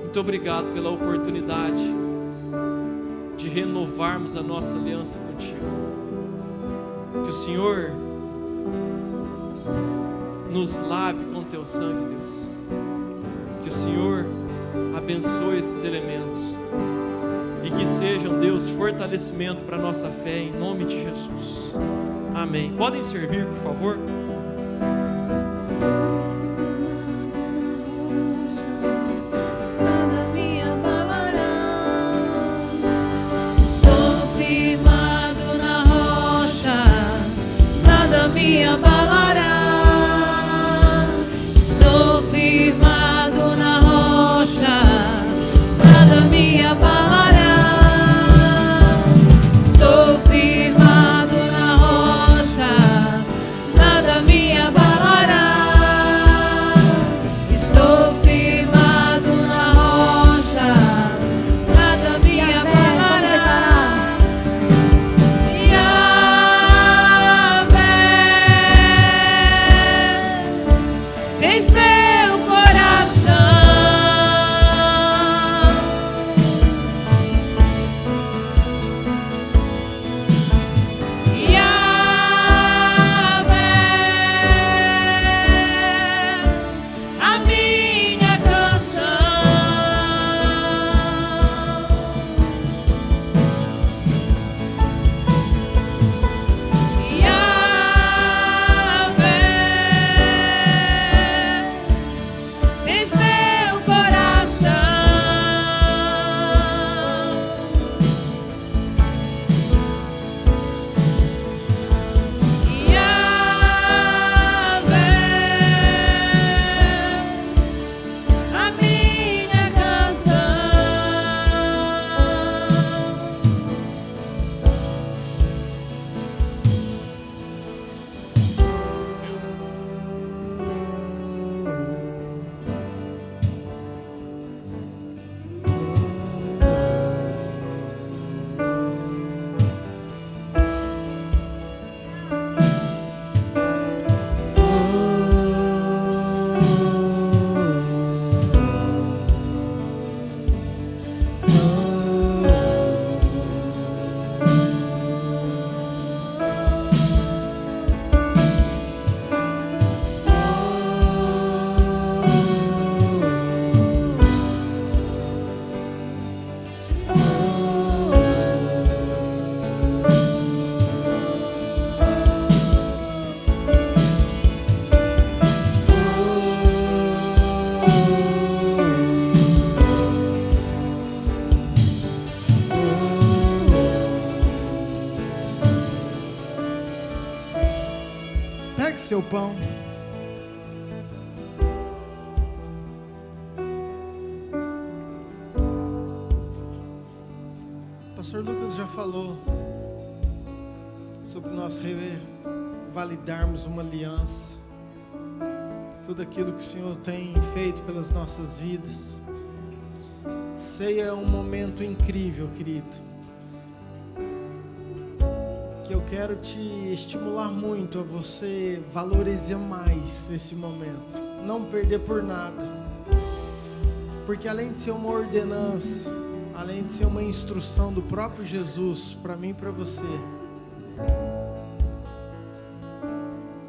Muito obrigado pela oportunidade de renovarmos a nossa aliança contigo. Que o Senhor nos lave com teu sangue, Deus. Que o Senhor abençoe esses elementos e que sejam, Deus, fortalecimento para a nossa fé, em nome de Jesus. Amém. Podem servir, por favor? Estou firmado na rocha, nada me abalará. Estou firmado na rocha, nada me abalará. Estou firmado na rocha, nada me abalará. seu pão. O pastor Lucas já falou sobre nós revalidarmos uma aliança, tudo aquilo que o Senhor tem feito pelas nossas vidas. Ceia é um momento incrível, querido, que eu quero te estimular muito a você valorizar mais esse momento, não perder por nada, porque além de ser uma ordenança, além de ser uma instrução do próprio Jesus para mim e para você,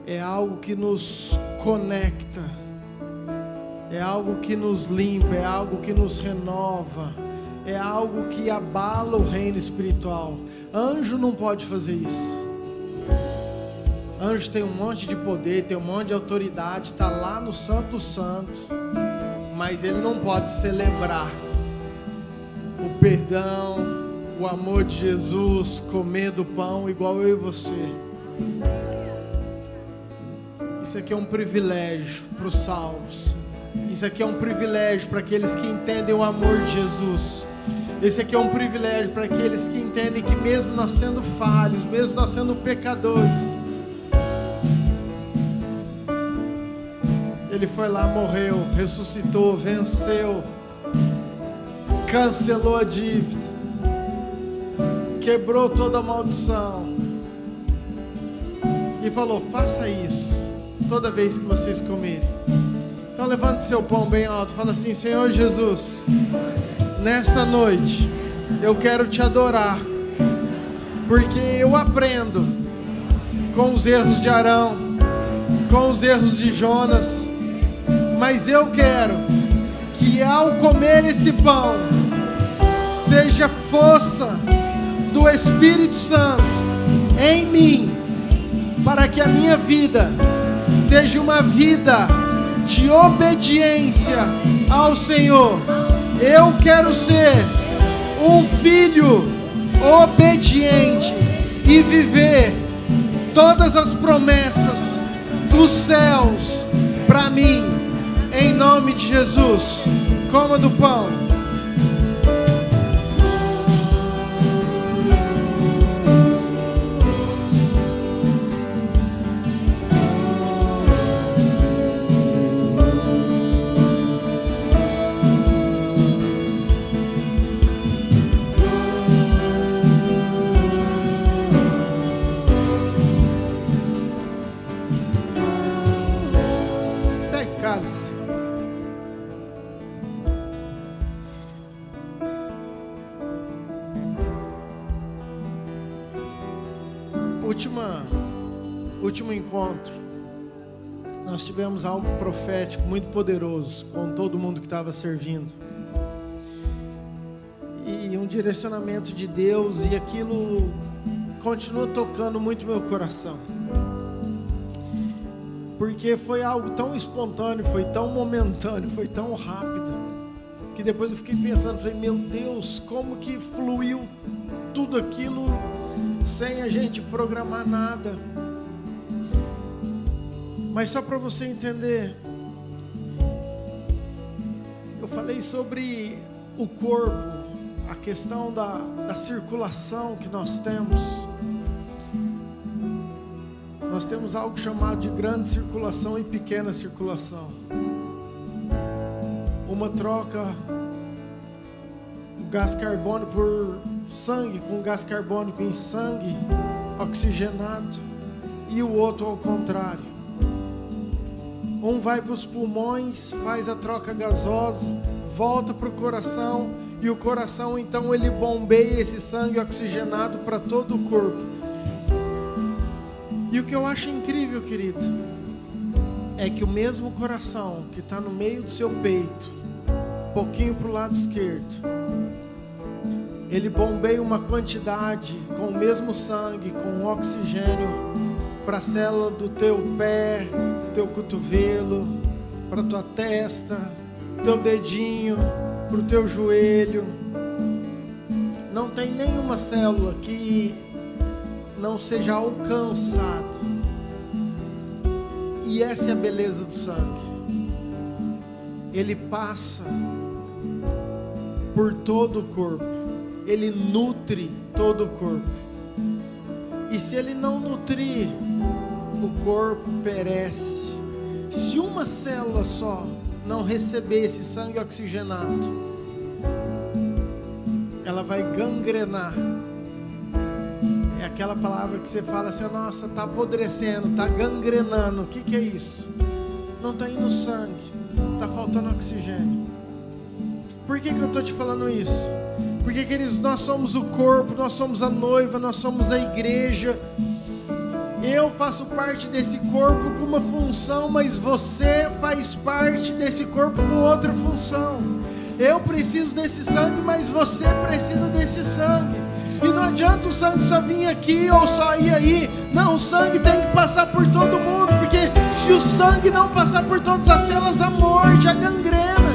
é algo que nos conecta, é algo que nos limpa, é algo que nos renova, é algo que abala o reino espiritual. Anjo não pode fazer isso. Anjo tem um monte de poder, tem um monte de autoridade, está lá no Santo dos Santos, mas ele não pode celebrar o perdão, o amor de Jesus, comer do pão igual eu e você. Isso aqui é um privilégio para os salvos. Isso aqui é um privilégio para aqueles que entendem o amor de Jesus. Esse aqui é um privilégio para aqueles que entendem que mesmo nós sendo falhos, mesmo nós sendo pecadores, Ele foi lá, morreu, ressuscitou, venceu, cancelou a dívida, quebrou toda a maldição e falou: faça isso toda vez que vocês comerem. Então levante seu pão bem alto, fala assim: Senhor Jesus, nesta noite eu quero te adorar, porque eu aprendo com os erros de Arão, com os erros de Jonas, mas eu quero que ao comer esse pão seja força do Espírito Santo em mim, para que a minha vida seja uma vida de obediência ao Senhor. Eu quero ser um filho obediente e viver todas as promessas dos céus para mim, em nome de Jesus. Coma do pão. Último encontro, nós tivemos algo profético muito poderoso com todo mundo que estava servindo, e um direcionamento de Deus, e aquilo continua tocando muito meu coração, porque foi algo tão espontâneo, foi tão momentâneo, foi tão rápido, que depois eu fiquei pensando, falei: meu Deus, como que fluiu tudo aquilo sem a gente programar nada. Mas só para você entender, eu falei sobre o corpo, a questão da circulação que nós temos. Nós temos algo chamado de grande circulação e pequena circulação. Uma troca o gás carbônico por sangue, com gás carbônico em sangue oxigenado, e o outro ao contrário. Um vai para os pulmões, faz a troca gasosa, volta para o coração, e o coração então ele bombeia esse sangue oxigenado para todo o corpo. E o que eu acho incrível, querido, é que o mesmo coração que está no meio do seu peito, um pouquinho para o lado esquerdo, ele bombeia uma quantidade com o mesmo sangue, com oxigênio, para a célula do teu pé, do teu cotovelo, para a tua testa, teu dedinho, para o teu joelho. Não tem nenhuma célula que não seja alcançada E essa é a beleza do sangue. Ele passa por todo o corpo. Ele nutre todo o corpo. E se ele não nutrir, o corpo perece. Se uma célula só não receber esse sangue oxigenado, ela vai gangrenar. É aquela palavra que você fala assim: nossa, está apodrecendo, está gangrenando. O que é isso? Não está indo sangue, está faltando oxigênio. Por que eu estou te falando isso? Porque, queridos, nós somos o corpo, nós somos a noiva, nós somos a igreja. Eu faço parte desse corpo com uma função, mas você faz parte desse corpo com outra função. Eu preciso desse sangue, mas você precisa desse sangue. E não adianta o sangue só vir aqui ou só ir aí. Não, o sangue tem que passar por todo mundo, porque se o sangue não passar por todas as células, a morte, a gangrena.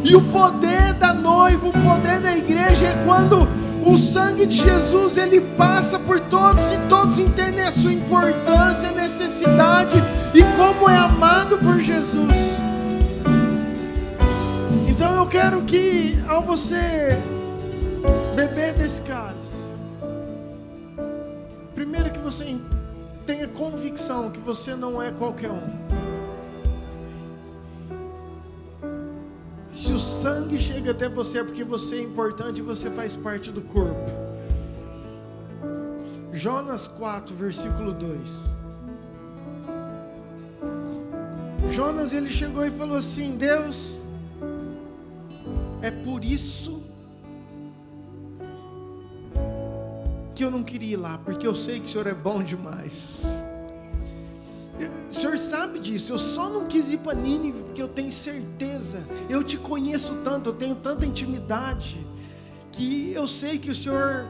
E o poder da noiva, o poder da igreja é quando o sangue de Jesus, ele passa por todos e todos entendem a sua importância, a necessidade e como é amado por Jesus. Então eu quero que, ao você beber desse cálice, primeiro que você tenha convicção que você não é qualquer um. Se o sangue chega até você é porque você é importante e você faz parte do corpo. Jonas 4, versículo 2. Jonas, ele chegou e falou assim: Deus, é por isso que eu não queria ir lá, porque eu sei que o Senhor é bom demais. O Senhor sabe disso. Eu só não quis ir para Nínive porque eu tenho certeza, eu te conheço tanto, eu tenho tanta intimidade, que eu sei que o Senhor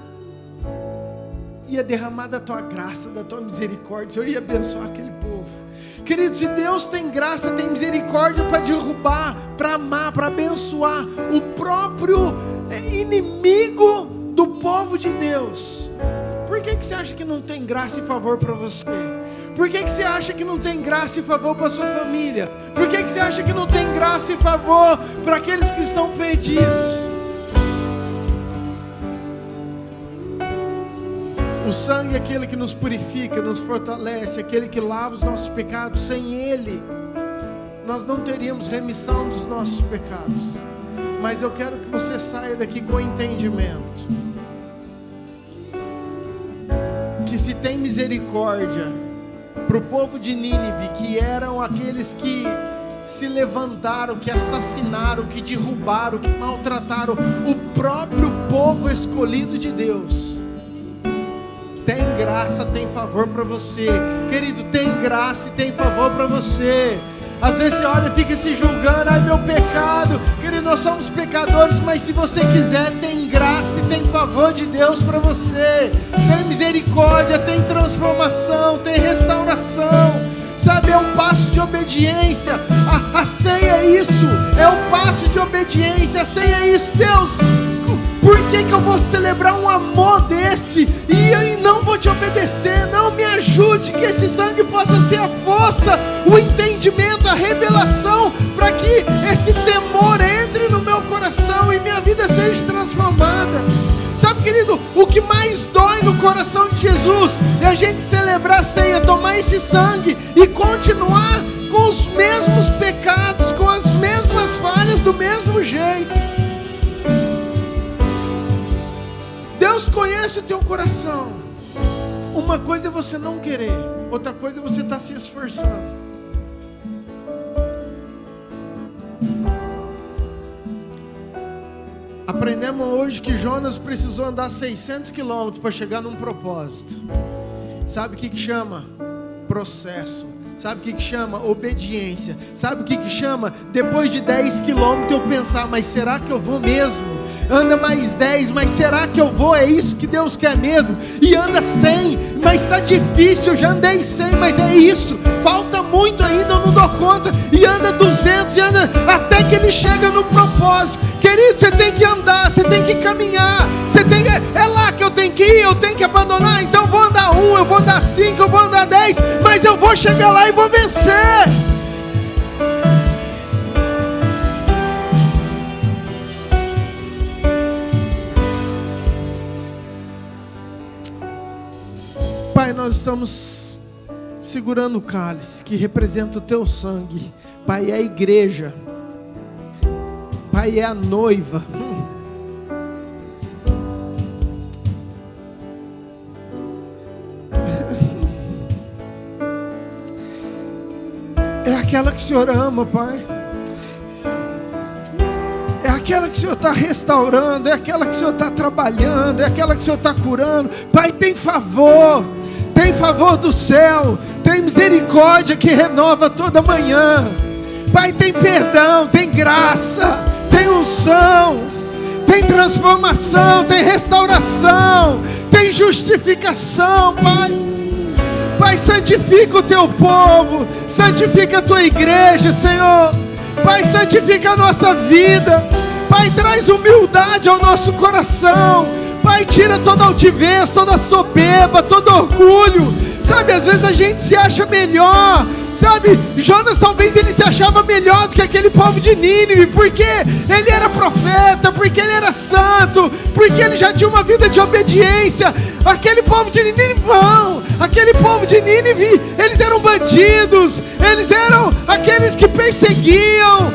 ia derramar da tua graça, da tua misericórdia, o Senhor ia abençoar aquele povo. Queridos, se Deus tem graça, tem misericórdia para derrubar, para amar, para abençoar o próprio inimigo do povo de Deus, por que você acha que não tem graça e favor para você? Por que você acha que não tem graça e favor para sua família? Por que você acha que não tem graça e favor para aqueles que estão perdidos? O sangue é aquele que nos purifica, nos fortalece, aquele que lava os nossos pecados. Sem ele, nós não teríamos remissão dos nossos pecados. Mas eu quero que você saia daqui com entendimento que se tem misericórdia para o povo de Nínive, que eram aqueles que se levantaram, que assassinaram, que derrubaram, que maltrataram o próprio povo escolhido de Deus, tem graça, tem favor para você, querido, tem graça e tem favor para você. Às vezes você olha e fica se julgando: ai, meu pecado. Querido, nós somos pecadores, mas se você quiser, tem graça e tem favor de Deus para você. Tem misericórdia, tem transformação, tem restauração. Sabe, é um passo de obediência. A ceia é isso, é um passo de obediência. A ceia é isso. Deus, por que eu vou celebrar um amor desse e não vou te obedecer? Não, me ajude, que esse sangue possa ser a força, o entendimento, a revelação, para que esse temor entre no meu coração e minha vida seja transformada. Sabe, querido, o que mais dói no coração de Jesus é a gente celebrar a ceia, tomar esse sangue e continuar com os mesmos pecados, com as mesmas falhas, do mesmo jeito. Deus conhece o teu coração. Uma coisa é você não querer, outra coisa é você estar se esforçando. Aprendemos hoje que Jonas precisou andar 600 quilômetros para chegar num propósito. Sabe o que chama? Processo. Sabe o que chama? Obediência. Sabe o que chama? Depois de 10 quilômetros eu pensar: mas será que eu vou mesmo? Anda mais 10, mas será que eu vou? É isso que Deus quer mesmo? E anda 100, mas está difícil, eu já andei 100, mas é isso, falta muito ainda, eu não dou conta. E anda 200, e anda até que ele chega no propósito. Querido, você tem que andar, você tem que caminhar, você tem que... é lá que eu tenho que ir, eu tenho que abandonar, então vou andar andar 1, eu vou andar 5, eu vou andar 10, mas eu vou chegar lá e vou vencer. Pai, nós estamos segurando o cálice que representa o teu sangue. Pai, é a igreja. Pai, é a noiva. É aquela que o Senhor ama, Pai. É aquela que o Senhor está restaurando, é aquela que o Senhor está trabalhando, é aquela que o Senhor está curando. Pai, tem favor do céu, tem misericórdia que renova toda manhã. Pai, tem perdão, tem graça, tem unção, tem transformação, tem restauração, tem justificação, Pai. Pai, santifica o teu povo, santifica a tua igreja, Senhor. Pai, santifica a nossa vida. Pai, traz humildade ao nosso coração. Pai, tira toda altivez, toda soberba, todo orgulho. Sabe, às vezes a gente se acha melhor. Sabe, Jonas talvez ele se achava melhor do que aquele povo de Nínive, porque ele era profeta, porque ele era santo, porque ele já tinha uma vida de obediência. Aquele povo de Nínive não, aquele povo de Nínive, eles eram bandidos, eles eram aqueles que perseguiam.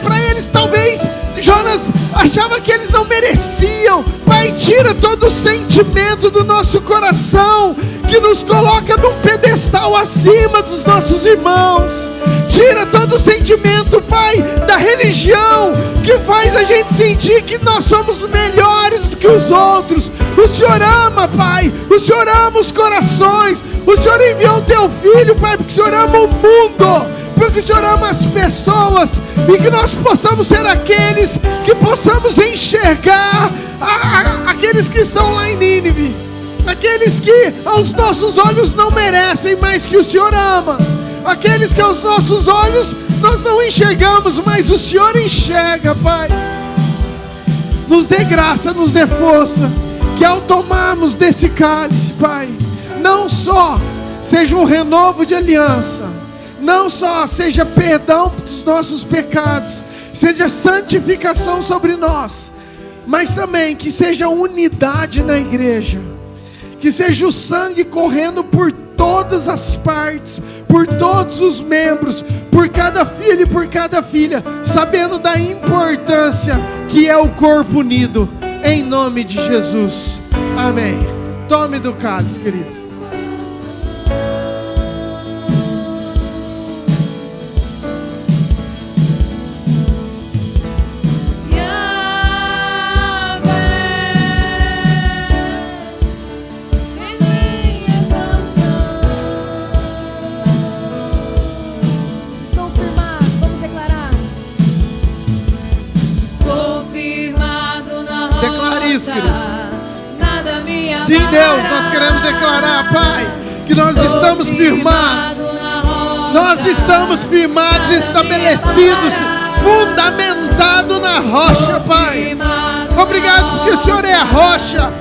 Para eles talvez Jonas achava que eles não mereciam. Pai, tira todo o sentimento do nosso coração que nos coloca num pedestal acima dos nossos irmãos. Tira todo o sentimento, Pai, da religião que faz a gente sentir que nós somos melhores do que os outros. O Senhor ama, Pai, o Senhor ama os corações. O Senhor enviou o teu Filho, Pai, porque o Senhor ama o mundo, porque o Senhor ama as pessoas, e que nós possamos ser aqueles que possamos enxergar aqueles que estão lá em Nínive, aqueles que aos nossos olhos não merecem, mas que o Senhor ama, aqueles que aos nossos olhos nós não enxergamos, mas o Senhor enxerga, Pai. Nos dê graça, nos dê força, que ao tomarmos desse cálice, Pai, não só seja um renovo de aliança, não só seja perdão dos nossos pecados, seja santificação sobre nós, mas também que seja unidade na igreja, que seja o sangue correndo por todas as partes, por todos os membros, por cada filho e por cada filha, sabendo da importância que é o corpo unido, em nome de Jesus, amém. Tome do cálice, querido. Sim, Deus, nós queremos declarar, Pai, que nós estamos firmados. Nós estamos firmados, estabelecidos, fundamentados na rocha, Pai. Obrigado porque o Senhor é a rocha.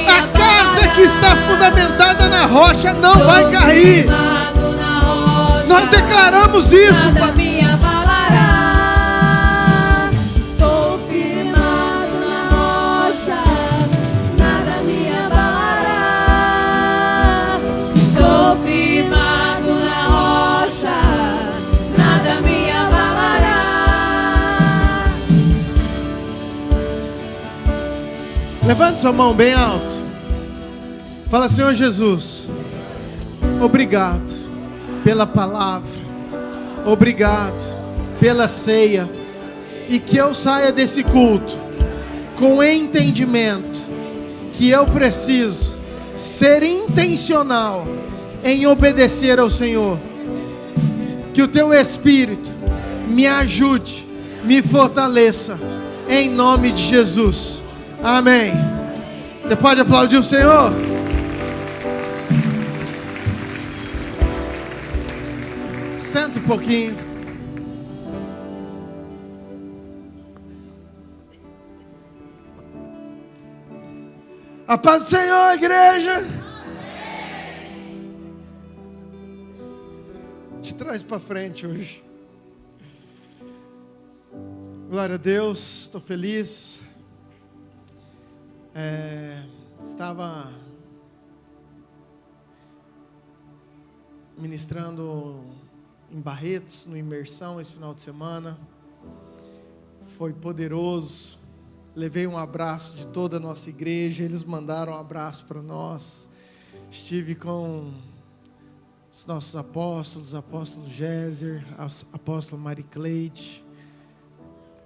A casa que está fundamentada na rocha não vai cair. Nós declaramos isso, Pai. Levante sua mão bem alto. Fala, Senhor Jesus, obrigado pela palavra, obrigado pela ceia, e que eu saia desse culto com entendimento que eu preciso ser intencional em obedecer ao Senhor. Que o teu Espírito me ajude, me fortaleça, em nome de Jesus. Amém. Você pode aplaudir o Senhor? Senta um pouquinho. A paz do Senhor, igreja. trás para frente hoje. Glória a Deus, estou feliz. Estava ministrando em Barretos, no Imersão, esse final de semana. Foi poderoso. Levei um abraço de toda a nossa igreja, eles mandaram um abraço para nós. Estive com os nossos apóstolos, apóstolo Géser, apóstolo Maricleide,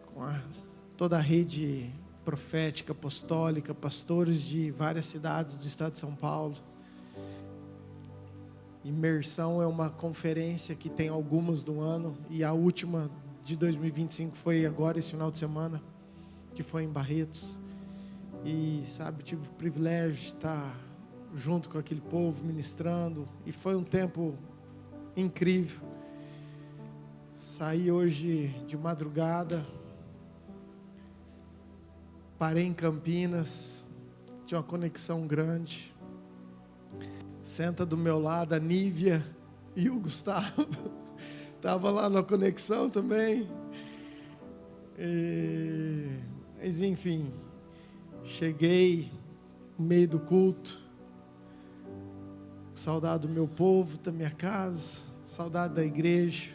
com toda a rede profética, apostólica, pastores de várias cidades do estado de São Paulo. Imersão é uma conferência que tem algumas no ano, e a última de 2025 foi agora, esse final de semana, que foi em Barretos. E sabe, tive o privilégio de estar junto com aquele povo, ministrando, e foi um tempo incrível. Saí hoje de madrugada, parei em Campinas, tinha uma conexão grande. Senta do meu lado a Nívia e o Gustavo. Estava lá na conexão também. Mas enfim, cheguei no meio do culto. Saudade do meu povo, da minha casa, saudade da igreja.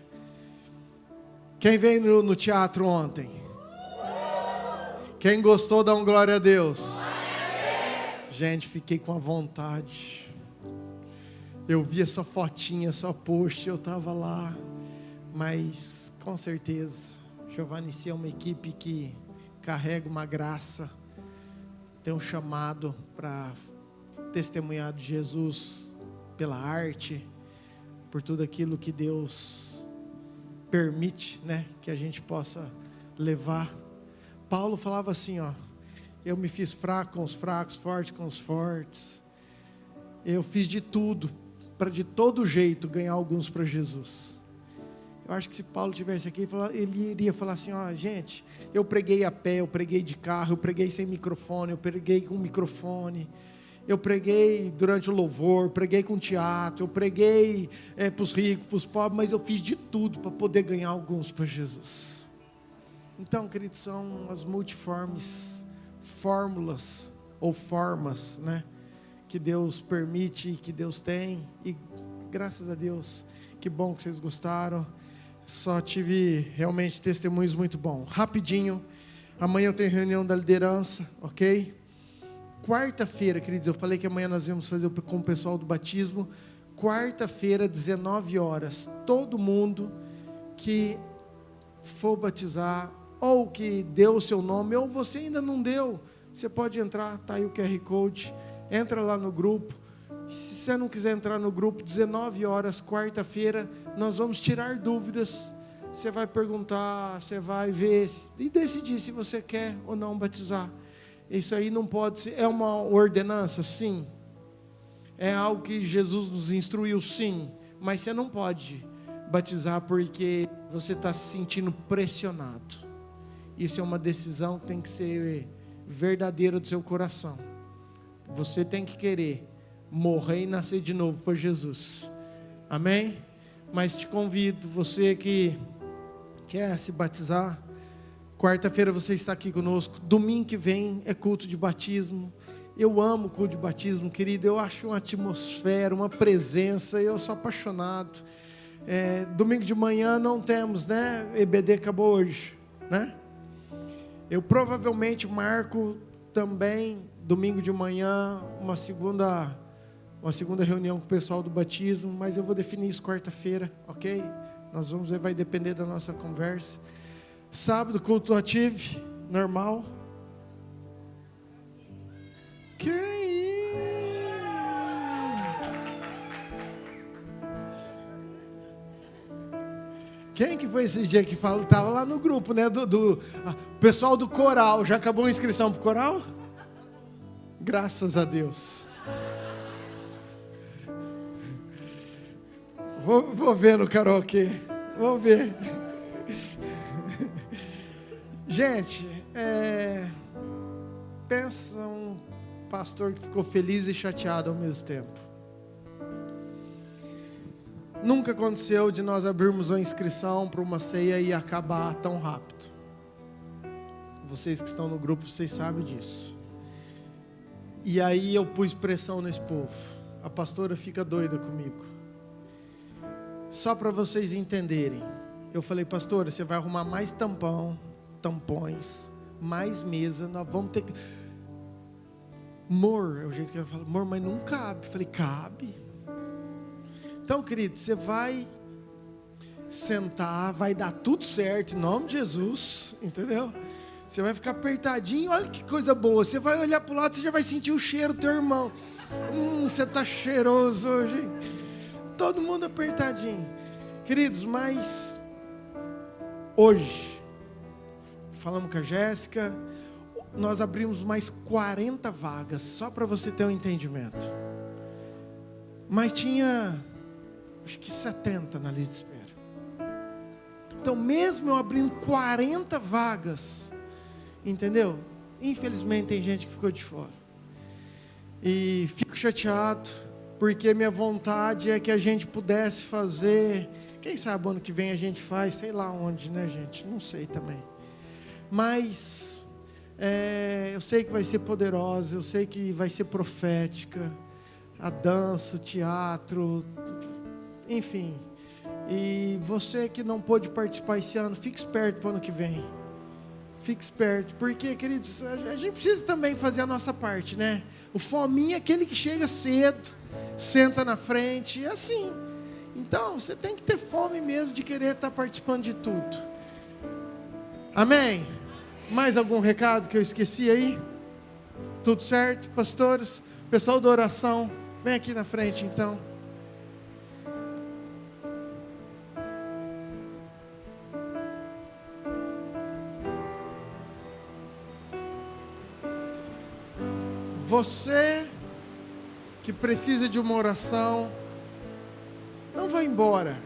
Quem veio no teatro ontem? Quem gostou, dá um glória a Deus. Gente, fiquei com a vontade. Eu vi essa fotinha, essa post, eu estava lá. Mas, com certeza, Giovanici é uma equipe que carrega uma graça, tem um chamado para testemunhar de Jesus pela arte, por tudo aquilo que Deus permite, né, que a gente possa levar. Paulo falava assim, eu me fiz fraco com os fracos, forte com os fortes. Eu fiz de tudo, para de todo jeito ganhar alguns para Jesus. Eu acho que se Paulo estivesse aqui, ele iria falar assim, gente, eu preguei a pé, eu preguei de carro, eu preguei sem microfone, eu preguei com microfone, eu preguei durante o louvor, preguei com teatro, eu preguei para os ricos, para os pobres, mas eu fiz de tudo para poder ganhar alguns para Jesus. Então, queridos, são as multiformes fórmulas ou formas, né, que Deus permite, que Deus tem, e graças a Deus, que bom que vocês gostaram. Só tive realmente testemunhos muito bons. Rapidinho, amanhã eu tenho reunião da liderança, ok? Quarta-feira, queridos, eu falei que amanhã nós íamos fazer com o pessoal do batismo. Quarta-feira, 19 horas, todo mundo que for batizar, ou que deu o seu nome, ou você ainda não deu, você pode entrar, está aí o QR Code, entra lá no grupo. Se você não quiser entrar no grupo, 19 horas, quarta-feira, nós vamos tirar dúvidas. Você vai perguntar, você vai ver e decidir se você quer ou não batizar. Isso aí não pode ser, é uma ordenança, sim. É algo que Jesus nos instruiu, sim. Mas você não pode batizar porque você está se sentindo pressionado. Isso é uma decisão que tem que ser verdadeira do seu coração. Você tem que querer morrer e nascer de novo para Jesus. Amém? Mas te convido, você que quer se batizar, quarta-feira você está aqui conosco. Domingo que vem é culto de batismo. Eu amo o culto de batismo, querido. Eu acho uma atmosfera, uma presença. Eu sou apaixonado. Domingo de manhã não temos, né? EBD acabou hoje, né? Eu provavelmente marco também domingo de manhã uma segunda reunião com o pessoal do batismo, mas eu vou definir isso quarta-feira, ok? Nós vamos ver, vai depender da nossa conversa. Sábado, culto ativo, normal. Que isso? Quem que foi esses dias que falou? Estava lá no grupo, né? Do pessoal do coral. Já acabou a inscrição para o coral? Graças a Deus. Vou ver no karaokê. Vou ver. Gente, pensa um pastor que ficou feliz e chateado ao mesmo tempo. Nunca aconteceu de nós abrirmos uma inscrição para uma ceia e acabar tão rápido. Vocês que estão no grupo, vocês sabem disso. E aí eu pus pressão nesse povo. A pastora fica doida comigo. Só para vocês entenderem. Eu falei, pastora, você vai arrumar mais tampões, mais mesa, nós vamos ter que... Amor, é o jeito que eu falo, amor, mas não cabe. Eu falei, cabe. Então, querido, você vai sentar, vai dar tudo certo, em nome de Jesus, entendeu? Você vai ficar apertadinho, olha que coisa boa. Você vai olhar para o lado, você já vai sentir o cheiro do teu irmão. Você está cheiroso hoje, hein? Todo mundo apertadinho. Queridos, mas hoje, falamos com a Jéssica, nós abrimos mais 40 vagas, só para você ter um entendimento. Mas tinha, acho que 70 na lista de espera. Então, mesmo eu abrindo 40 vagas, entendeu? Infelizmente tem gente que ficou de fora. E fico chateado, porque minha vontade é que a gente pudesse fazer, quem sabe ano que vem a gente faz, sei lá onde, né, gente? Não sei também. Mas eu sei que vai ser poderosa, eu sei que vai ser profética, a dança, o teatro, enfim. E você que não pôde participar esse ano, fique esperto para o ano que vem. Fique esperto, porque, queridos, a gente precisa também fazer a nossa parte, né? O fominha é aquele que chega cedo, senta na frente, é assim. Então, você tem que ter fome mesmo de querer estar participando de tudo. Amém? Mais algum recado que eu esqueci aí? Tudo certo, pastores? Pessoal da oração, vem aqui na frente então. Você que precisa de uma oração, não vai embora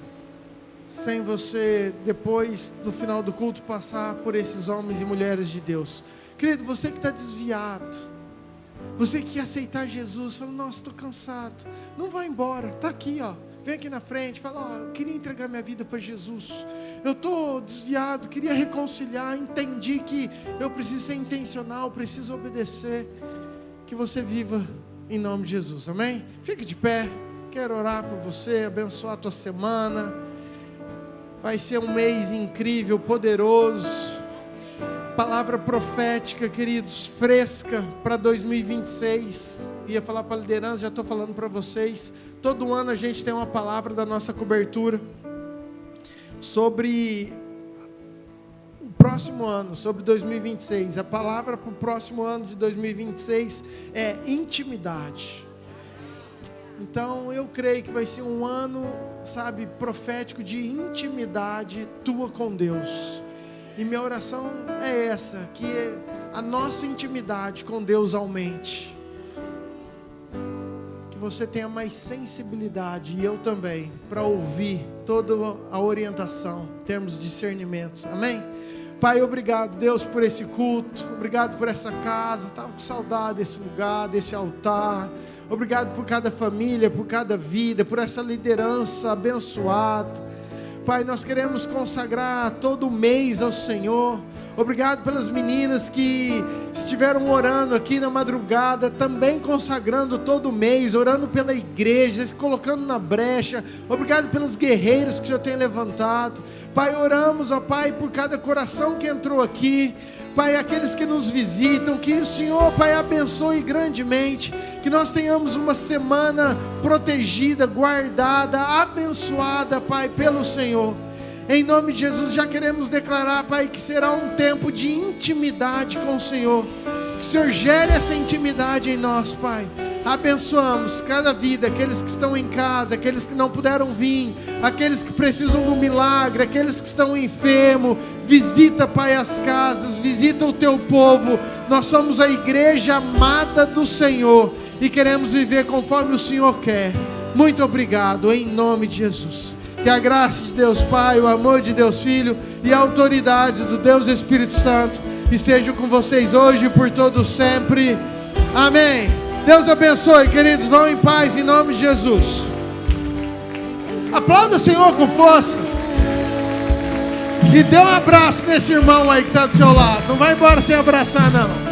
sem você depois, no final do culto, passar por esses homens e mulheres de Deus. Querido, você que está desviado, você que quer aceitar Jesus, fala, nossa, estou cansado, não vai embora, está aqui, ó. Vem aqui na frente, fala, eu queria entregar minha vida para Jesus, eu estou desviado, queria reconciliar, entendi que eu preciso ser intencional, preciso obedecer. Que você viva em nome de Jesus, amém? Fique de pé, quero orar por você, abençoar a tua semana. Vai ser um mês incrível, poderoso. Palavra profética, queridos, fresca para 2026. Ia falar para a liderança, já estou falando para vocês. Todo ano a gente tem uma palavra da nossa cobertura sobre o próximo ano, sobre 2026. A palavra para o próximo ano de 2026 é intimidade. Então eu creio que vai ser um ano, sabe, profético de intimidade tua com Deus. E minha oração é essa, que a nossa intimidade com Deus aumente. Que você tenha mais sensibilidade, e eu também, para ouvir toda a orientação, em termos de discernimento. Amém? Pai, obrigado, Deus, por esse culto. Obrigado por essa casa. Estava com saudade desse lugar, desse altar. Obrigado por cada família, por cada vida, por essa liderança abençoada. Pai, nós queremos consagrar todo o mês ao Senhor. Obrigado pelas meninas que estiveram orando aqui na madrugada, também consagrando todo o mês, orando pela igreja, se colocando na brecha. Obrigado pelos guerreiros que o Senhor tem levantado. Pai, oramos, ó Pai, por cada coração que entrou aqui. Pai, aqueles que nos visitam, que o Senhor, Pai, abençoe grandemente, que nós tenhamos uma semana protegida, guardada, abençoada, Pai, pelo Senhor. Em nome de Jesus, já queremos declarar, Pai, que será um tempo de intimidade com o Senhor. Que o Senhor gere essa intimidade em nós, Pai. Abençoamos cada vida, aqueles que estão em casa, aqueles que não puderam vir, aqueles que precisam do milagre, aqueles que estão enfermos. Visita, Pai, as casas, visita o teu povo. Nós somos a igreja amada do Senhor e queremos viver conforme o Senhor quer. Muito obrigado, em nome de Jesus. Que a graça de Deus Pai, o amor de Deus Filho e a autoridade do Deus Espírito Santo estejam com vocês hoje e por todo sempre. Amém. Deus abençoe, queridos. Vão em paz em nome de Jesus. Aplauda o Senhor com força. E dê um abraço nesse irmão aí que está do seu lado. Não vai embora sem abraçar, não.